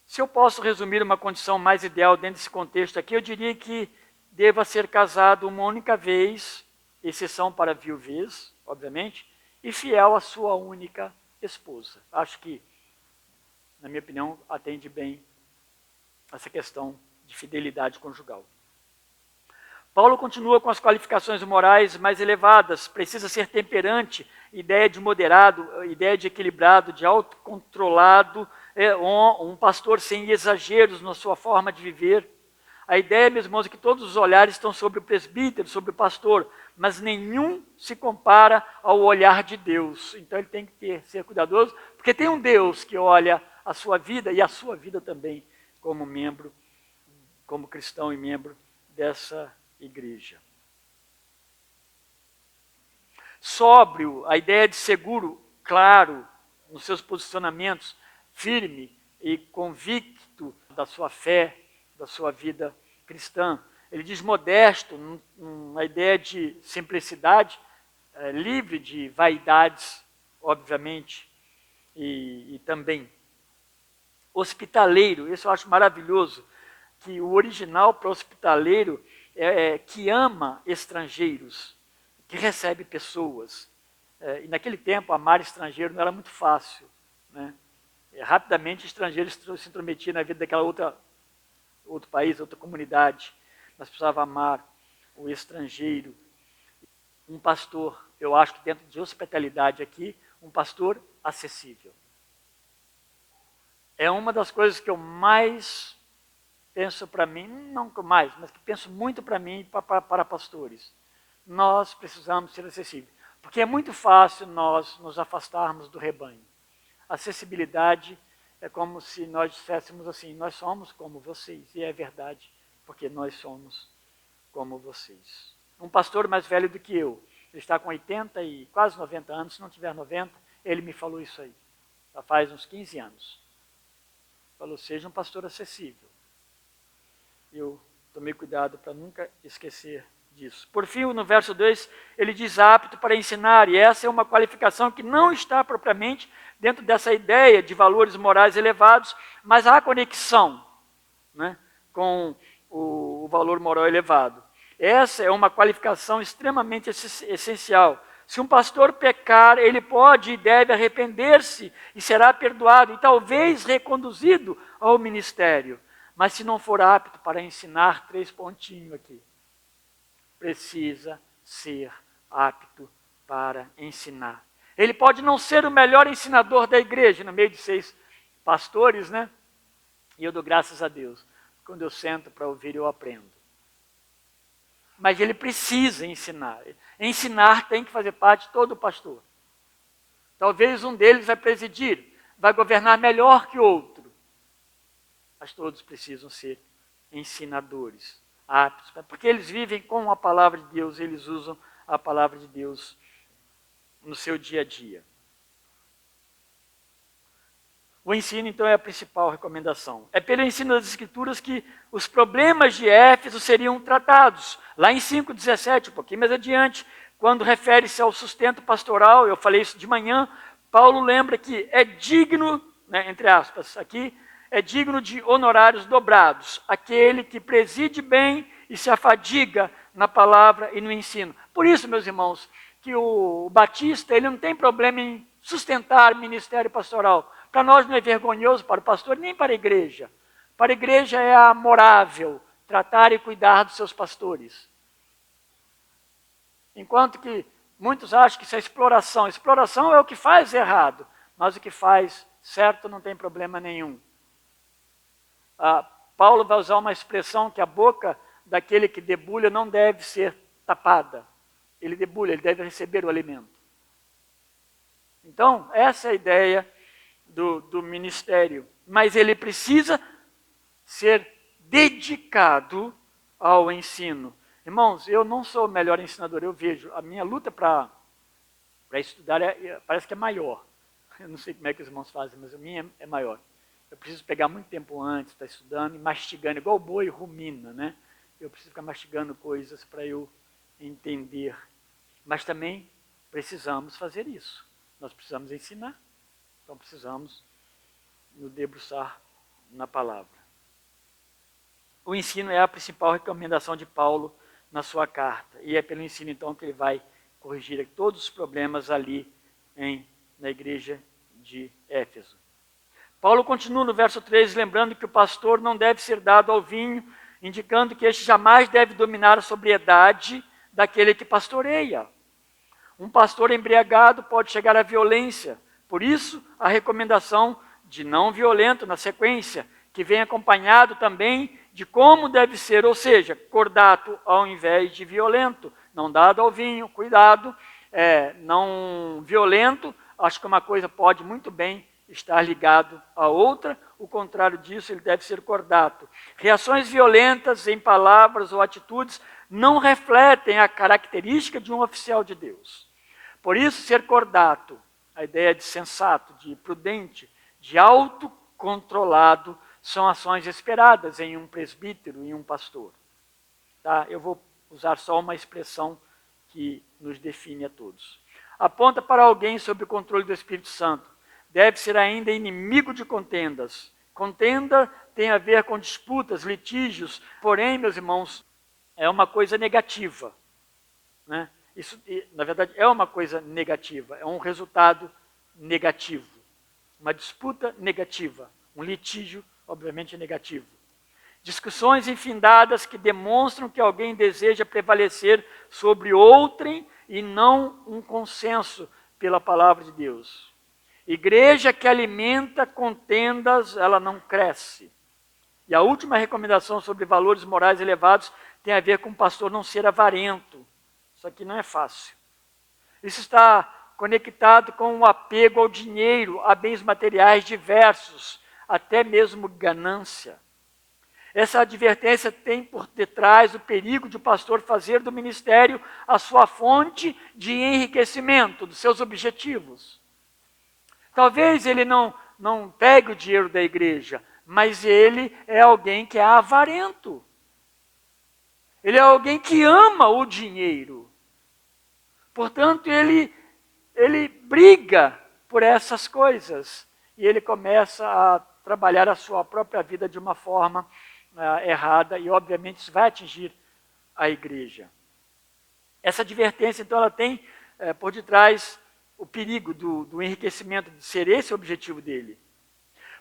Se eu posso resumir uma condição mais ideal dentro desse contexto aqui, eu diria que deva ser casado uma única vez, exceção para viuvez, obviamente, e fiel à sua única esposa. Acho que, na minha opinião, atende bem essa questão de fidelidade conjugal. Paulo continua com as qualificações morais mais elevadas, precisa ser temperante, ideia de moderado, ideia de equilibrado, de autocontrolado, um pastor sem exageros na sua forma de viver. A ideia, meus irmãos, é que todos os olhares estão sobre o presbítero, sobre o pastor, mas nenhum se compara ao olhar de Deus. Então ele tem que ser cuidadoso, porque tem um Deus que olha a sua vida e a sua vida também como membro, como cristão e membro dessa igreja. Sóbrio, a ideia de seguro, claro, nos seus posicionamentos, firme e convicto da sua fé, da sua vida cristã. Ele diz modesto, a ideia de simplicidade, livre de vaidades, obviamente, e também hospitaleiro. Isso eu acho maravilhoso, que o original para hospitaleiro é que ama estrangeiros, que recebe pessoas. E naquele tempo, amar estrangeiro não era muito fácil, né? Rapidamente, estrangeiros se intrometiam na vida daquela outro país, outra comunidade. Mas precisava amar o estrangeiro. Um pastor, eu acho que dentro de hospitalidade aqui, um pastor acessível. É uma das coisas que eu mais penso para mim, não mais, mas que penso muito para mim e para pastores. Nós precisamos ser acessíveis, porque é muito fácil nós nos afastarmos do rebanho. Acessibilidade é como se nós disséssemos assim, nós somos como vocês, e é verdade, porque nós somos como vocês. Um pastor mais velho do que eu, ele está com 80 e quase 90 anos, se não tiver 90, ele me falou isso aí, já faz uns 15 anos. Falou, seja um pastor acessível. Eu tomei cuidado para nunca esquecer disso. Por fim, no verso 2, ele diz apto para ensinar, e essa é uma qualificação que não está propriamente dentro dessa ideia de valores morais elevados, mas há conexão, né, com o valor moral elevado. Essa é uma qualificação extremamente essencial. Se um pastor pecar, ele pode e deve arrepender-se e será perdoado e talvez reconduzido ao ministério. Mas se não for apto para ensinar, 3 pontinhos aqui, precisa ser apto para ensinar. Ele pode não ser o melhor ensinador da igreja, no meio de 6 pastores, né? E eu dou graças a Deus. Quando eu sento para ouvir, eu aprendo. Mas ele precisa ensinar. Ensinar tem que fazer parte de todo pastor. Talvez um deles vai presidir, vai governar melhor que outro. Mas todos precisam ser ensinadores, aptos, porque eles vivem com a palavra de Deus, eles usam a palavra de Deus no seu dia a dia. O ensino, então, é a principal recomendação. É pelo ensino das Escrituras que os problemas de Éfeso seriam tratados. Lá em 5,17, um pouquinho mais adiante, quando refere-se ao sustento pastoral, eu falei isso de manhã, Paulo lembra que é digno, né, entre aspas, aqui, é digno de honorários dobrados, aquele que preside bem e se afadiga na palavra e no ensino. Por isso, meus irmãos, que o batista ele não tem problema em sustentar ministério pastoral. Para nós não é vergonhoso, para o pastor, nem para a igreja. Para a igreja é amorável tratar e cuidar dos seus pastores. Enquanto que muitos acham que isso é exploração. Exploração é o que faz errado, mas o que faz certo não tem problema nenhum. Paulo vai usar uma expressão que a boca daquele que debulha não deve ser tapada. Ele debulha, ele deve receber o alimento. Então, essa é a ideia do ministério. Mas ele precisa ser dedicado ao ensino. Irmãos, eu não sou o melhor ensinador, eu vejo. A minha luta para estudar parece que é maior. Eu não sei como é que os irmãos fazem, mas a minha é maior. Eu preciso pegar muito tempo antes, estar estudando e mastigando, igual o boi rumina, né? Eu preciso ficar mastigando coisas para eu entender. Mas também precisamos fazer isso. Nós precisamos ensinar. Então precisamos nos debruçar na palavra. O ensino é a principal recomendação de Paulo na sua carta. E é pelo ensino, então, que ele vai corrigir todos os problemas ali na igreja de Éfeso. Paulo continua no verso 13, lembrando que o pastor não deve ser dado ao vinho, indicando que este jamais deve dominar a sobriedade daquele que pastoreia. Um pastor embriagado pode chegar à violência. Por isso, a recomendação de não violento na sequência, que vem acompanhado também de como deve ser, ou seja, cordato ao invés de violento, não dado ao vinho, cuidado, não violento, acho que uma coisa pode muito bem estar ligado à outra, o contrário disso, ele deve ser cordato. Reações violentas em palavras ou atitudes não refletem a característica de um oficial de Deus. Por isso, ser cordato, a ideia de sensato, de prudente, de autocontrolado, são ações esperadas em um presbítero e um pastor. Tá? Eu vou usar só uma expressão que nos define a todos. Aponta para alguém sob o controle do Espírito Santo. Deve ser ainda inimigo de contendas. Contenda tem a ver com disputas, litígios, porém, meus irmãos, é uma coisa negativa. Né? Isso, na verdade, é uma coisa negativa, é um resultado negativo. Uma disputa negativa, um litígio, obviamente, negativo. Discussões infindadas que demonstram que alguém deseja prevalecer sobre outrem e não um consenso pela palavra de Deus. Igreja que alimenta contendas, ela não cresce. E a última recomendação sobre valores morais elevados tem a ver com o pastor não ser avarento. Isso aqui não é fácil. Isso está conectado com o apego ao dinheiro, a bens materiais diversos, até mesmo ganância. Essa advertência tem por detrás o perigo de o pastor fazer do ministério a sua fonte de enriquecimento, dos seus objetivos. Talvez ele não pegue o dinheiro da igreja, mas ele é alguém que é avarento. Ele é alguém que ama o dinheiro. Portanto, ele briga por essas coisas e ele começa a trabalhar a sua própria vida de uma forma errada e, obviamente, isso vai atingir a igreja. Essa advertência, então, ela tem por detrás o perigo do enriquecimento, de ser esse o objetivo dele.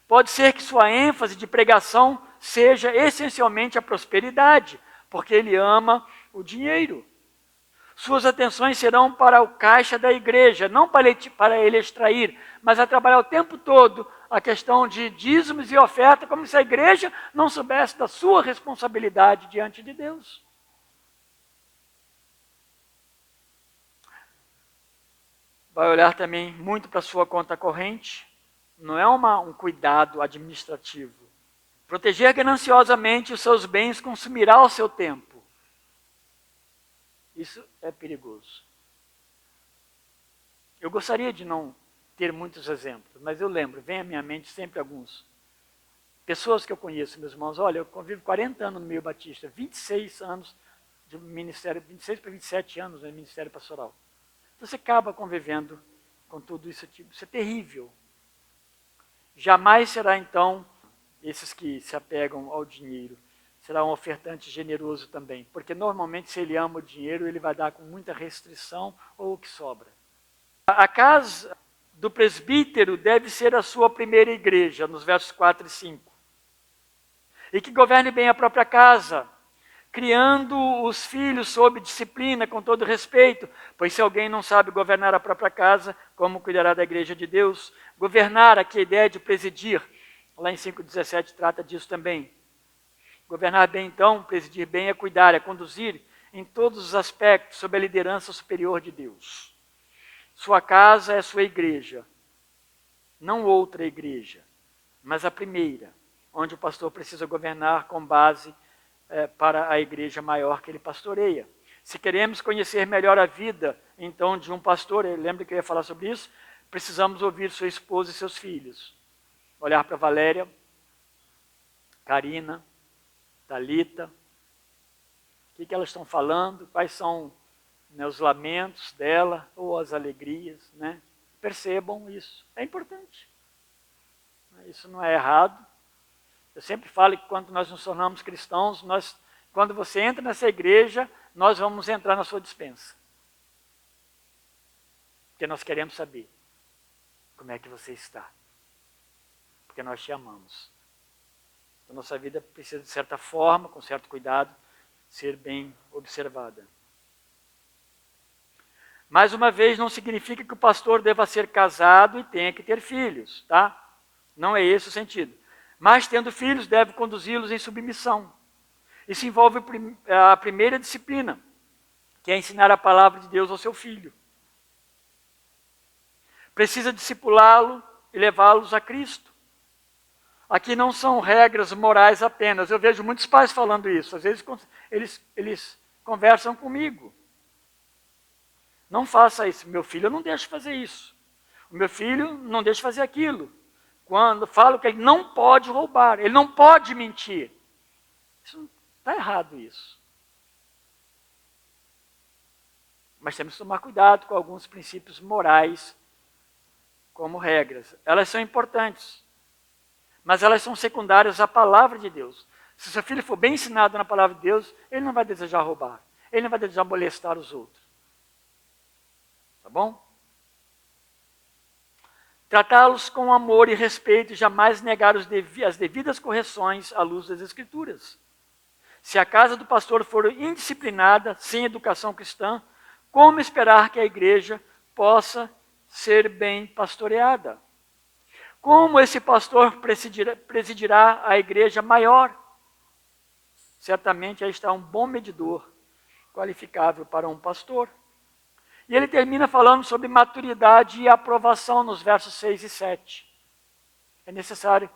Pode ser que sua ênfase de pregação seja essencialmente a prosperidade, porque ele ama o dinheiro. Suas atenções serão para o caixa da igreja, não para ele extrair, mas a trabalhar o tempo todo a questão de dízimos e oferta, como se a igreja não soubesse da sua responsabilidade diante de Deus. Vai olhar também muito para a sua conta corrente, não é um cuidado administrativo. Proteger gananciosamente os seus bens consumirá o seu tempo. Isso é perigoso. Eu gostaria de não ter muitos exemplos, mas eu lembro, vem à minha mente sempre alguns. Pessoas que eu conheço, meus irmãos, olha, eu convivo 40 anos no meio batista, 26 anos de ministério, 26 para 27 anos no ministério pastoral. Então você acaba convivendo com tudo isso, isso é terrível. Jamais será, então, esses que se apegam ao dinheiro, será um ofertante generoso também, porque normalmente se ele ama o dinheiro, ele vai dar com muita restrição ou o que sobra. A casa do presbítero deve ser a sua primeira igreja, nos versos 4 e 5. E que governe bem a própria casa, criando os filhos sob disciplina, com todo respeito, pois se alguém não sabe governar a própria casa, como cuidará da igreja de Deus? Governar, aqui a ideia de presidir, lá em 5,17 trata disso também. Governar bem, então, presidir bem é cuidar, é conduzir em todos os aspectos sob a liderança superior de Deus. Sua casa é sua igreja, não outra igreja, mas a primeira, onde o pastor precisa governar com base para a igreja maior que ele pastoreia. Se queremos conhecer melhor a vida, então, de um pastor, lembra que eu ia falar sobre isso? Precisamos ouvir sua esposa e seus filhos. Olhar para Valéria, Karina, Thalita, o que elas estão falando, quais são os lamentos dela ou as alegrias, né? Percebam isso, é importante. Isso não é errado. Eu sempre falo que quando nós nos tornamos cristãos, quando você entra nessa igreja, nós vamos entrar na sua despensa. Porque nós queremos saber como é que você está. Porque nós te amamos. Então, nossa vida precisa, de certa forma, com certo cuidado, ser bem observada. Mais uma vez, não significa que o pastor deva ser casado e tenha que ter filhos, tá? Não é esse o sentido. Mas, tendo filhos, deve conduzi-los em submissão. Isso envolve a primeira disciplina, que é ensinar a palavra de Deus ao seu filho. Precisa discipulá-lo e levá-los a Cristo. Aqui não são regras morais apenas. Eu vejo muitos pais falando isso. Às vezes eles conversam comigo. Não faça isso. Meu filho, eu não deixo fazer isso. O meu filho não deixa fazer aquilo. Quando falo que ele não pode roubar, ele não pode mentir. Isso está errado isso. Mas temos que tomar cuidado com alguns princípios morais como regras. Elas são importantes, mas elas são secundárias à palavra de Deus. Se seu filho for bem ensinado na palavra de Deus, ele não vai desejar roubar. Ele não vai desejar molestar os outros. Tá bom? Tratá-los com amor e respeito e jamais negar as devidas correções à luz das Escrituras. Se a casa do pastor for indisciplinada, sem educação cristã, como esperar que a igreja possa ser bem pastoreada? Como esse pastor presidirá a igreja maior? Certamente aí está um bom medidor qualificável para um pastor. E ele termina falando sobre maturidade e aprovação nos versos 6 e 7. É necessário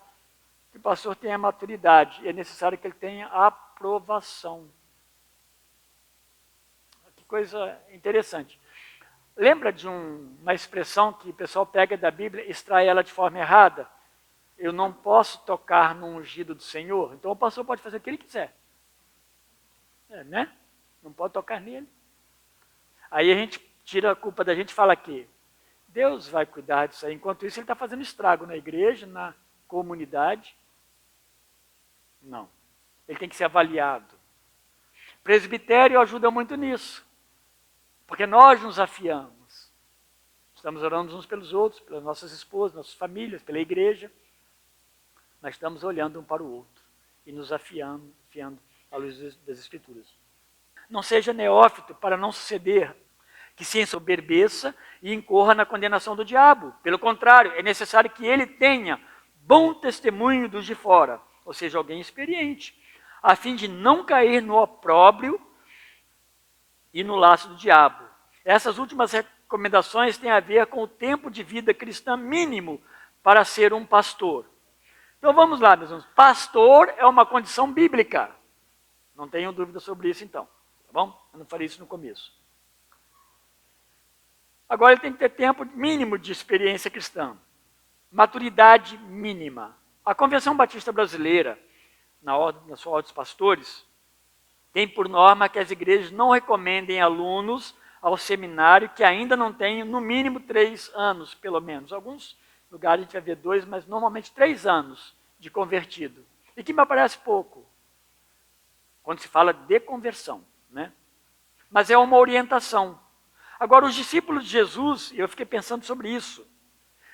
que o pastor tenha maturidade, é necessário que ele tenha aprovação. Que coisa interessante. Lembra de uma expressão que o pessoal pega da Bíblia e extrai ela de forma errada? Eu não posso tocar no ungido do Senhor. Então o pastor pode fazer o que ele quiser. Né? Não pode tocar nele. Aí a gente tira a culpa da gente e fala que Deus vai cuidar disso aí. Enquanto isso, ele está fazendo estrago na igreja, na comunidade. Não. Ele tem que ser avaliado. Presbitério ajuda muito nisso. Porque nós nos afiamos. Estamos orando uns pelos outros, pelas nossas esposas, nossas famílias, pela igreja. Nós estamos olhando um para o outro e nos afiando à luz das Escrituras. Não seja neófito para não suceder que se ensoberbeça e incorra na condenação do diabo. Pelo contrário, é necessário que ele tenha bom testemunho dos de fora, ou seja, alguém experiente, a fim de não cair no opróbrio e no laço do diabo. Essas últimas recomendações têm a ver com o tempo de vida cristã mínimo para ser um pastor. Então vamos lá, meus irmãos. Pastor é uma condição bíblica. Não tenham dúvida sobre isso, então. Tá bom? Eu não falei isso no começo. Agora ele tem que ter tempo mínimo de experiência cristã. Maturidade mínima. A Convenção Batista Brasileira, na sua ordem dos pastores, tem por norma que as igrejas não recomendem alunos ao seminário que ainda não tenham no mínimo 3 anos, pelo menos. Alguns lugares a gente vai ver 2, mas normalmente 3 anos de convertido. E que me parece pouco, quando se fala de conversão, né? Mas é uma orientação. Agora, os discípulos de Jesus, eu fiquei pensando sobre isso,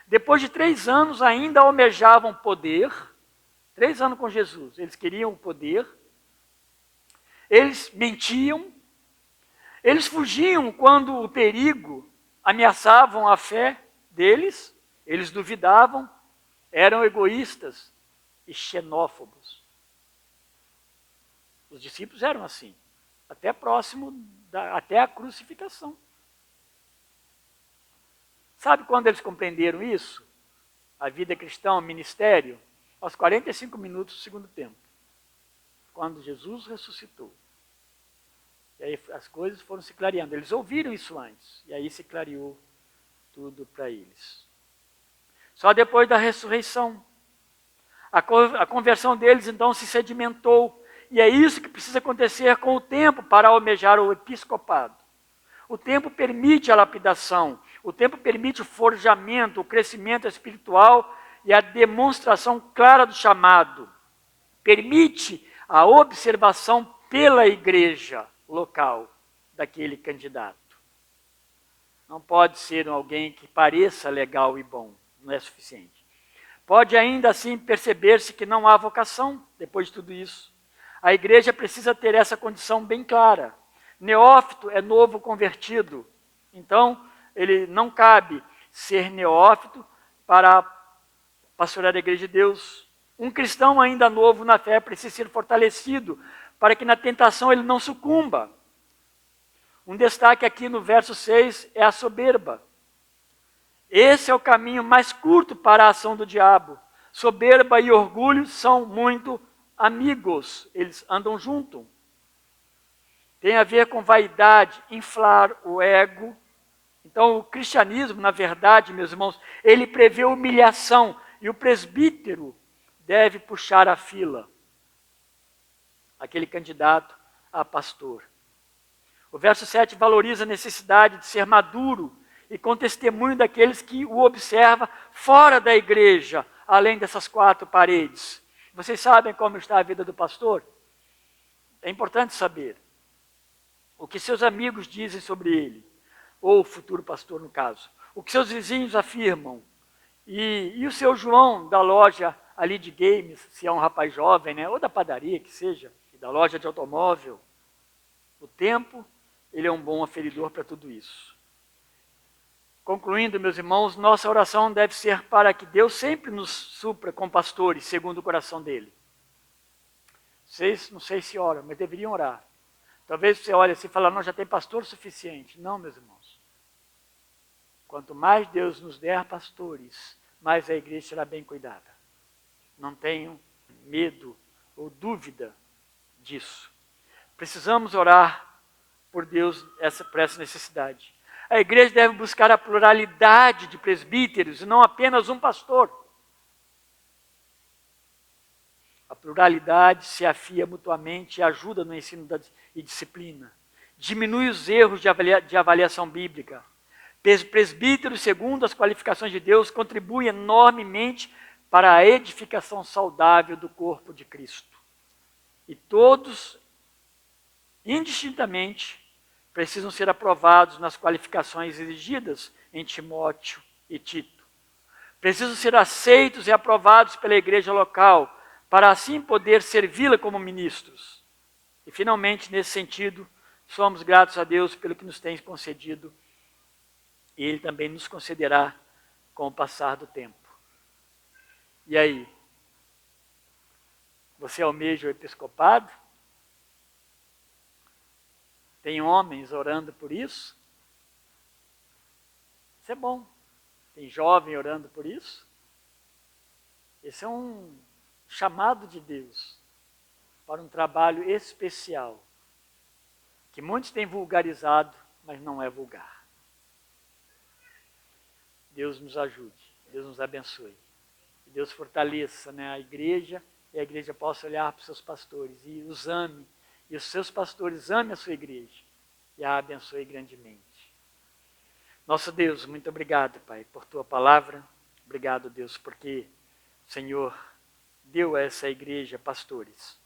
depois de 3 anos ainda almejavam poder, 3 anos com Jesus, eles queriam o poder, eles mentiam, eles fugiam quando o perigo ameaçavam a fé deles, eles duvidavam, eram egoístas e xenófobos. Os discípulos eram assim, até próximo, até a crucificação. Sabe quando eles compreenderam isso? A vida cristã, o ministério? Aos 45 minutos do segundo tempo. Quando Jesus ressuscitou. E aí as coisas foram se clareando. Eles ouviram isso antes. E aí se clareou tudo para eles. Só depois da ressurreição. A conversão deles então se sedimentou. E é isso que precisa acontecer com o tempo para almejar o episcopado. O tempo permite a lapidação. O tempo permite o forjamento, o crescimento espiritual e a demonstração clara do chamado. Permite a observação pela igreja local daquele candidato. Não pode ser alguém que pareça legal e bom, não é suficiente. Pode ainda assim perceber-se que não há vocação depois de tudo isso. A igreja precisa ter essa condição bem clara. Neófito é novo convertido. Então, ele não cabe ser neófito para pastorear a igreja de Deus. Um cristão ainda novo na fé precisa ser fortalecido para que na tentação ele não sucumba. Um destaque aqui no verso 6 é a soberba. Esse é o caminho mais curto para a ação do diabo. Soberba e orgulho são muito amigos, eles andam junto. Tem a ver com vaidade, inflar o ego. Então, o cristianismo, na verdade, meus irmãos, ele prevê humilhação, e o presbítero deve puxar a fila, aquele candidato a pastor. O verso 7 valoriza a necessidade de ser maduro e com testemunho daqueles que o observam fora da igreja, além dessas 4 paredes. Vocês sabem como está a vida do pastor? É importante saber o que seus amigos dizem sobre ele, ou o futuro pastor, no caso. O que seus vizinhos afirmam. E o seu João, da loja ali de games, se é um rapaz jovem, né? Ou da padaria, que seja, da loja de automóvel. O tempo, ele é um bom aferidor para tudo isso. Concluindo, meus irmãos, nossa oração deve ser para que Deus sempre nos supra com pastores, segundo o coração dele. Vocês, não sei se oram, mas deveriam orar. Talvez você olhe assim e fale, não, já tem pastor suficiente. Não, meus irmãos. Quanto mais Deus nos der pastores, mais a igreja será bem cuidada. Não tenham medo ou dúvida disso. Precisamos orar por Deus por essa necessidade. A igreja deve buscar a pluralidade de presbíteros e não apenas um pastor. A pluralidade se afia mutuamente e ajuda no ensino e disciplina. Diminui os erros de avaliação bíblica. Presbíteros, segundo as qualificações de Deus, contribuem enormemente para a edificação saudável do corpo de Cristo. E todos, indistintamente, precisam ser aprovados nas qualificações exigidas em Timóteo e Tito. Precisam ser aceitos e aprovados pela igreja local, para assim poder servi-la como ministros. E, finalmente, nesse sentido, somos gratos a Deus pelo que nos tem concedido, e Ele também nos concederá com o passar do tempo. E aí? Você almeja o episcopado? Tem homens orando por isso? Isso é bom. Tem jovem orando por isso? Esse é um chamado de Deus para um trabalho especial, que muitos têm vulgarizado, mas não é vulgar. Deus nos ajude, Deus nos abençoe. Que Deus fortaleça, né, a igreja, e a igreja possa olhar para os seus pastores e os ame, e os seus pastores amem a sua igreja e a abençoe grandemente. Nosso Deus, muito obrigado, Pai, por tua palavra. Obrigado, Deus, porque o Senhor deu a essa igreja pastores.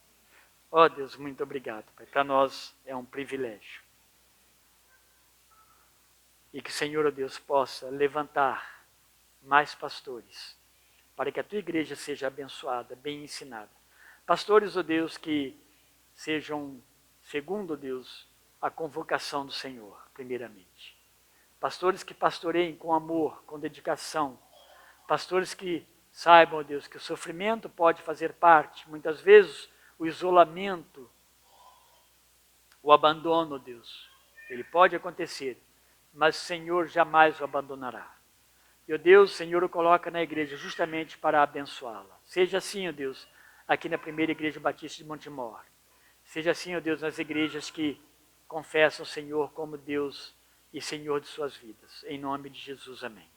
Ó Deus, muito obrigado, Pai. Para nós é um privilégio. E que o Senhor, ó Deus, possa levantar mais pastores, para que a tua igreja seja abençoada, bem ensinada. Pastores, ó Deus, que sejam, segundo, ó Deus, a convocação do Senhor, primeiramente. Pastores que pastoreiem com amor, com dedicação. Pastores que saibam, ó Deus, que o sofrimento pode fazer parte, muitas vezes o isolamento, o abandono, ó Deus, ele pode acontecer, mas o Senhor jamais o abandonará. E, ó Deus, o Senhor o coloca na igreja justamente para abençoá-la. Seja assim, ó Deus, aqui na primeira igreja batista de Montemor. Seja assim, ó Deus, nas igrejas que confessam o Senhor como Deus e Senhor de suas vidas. Em nome de Jesus, amém.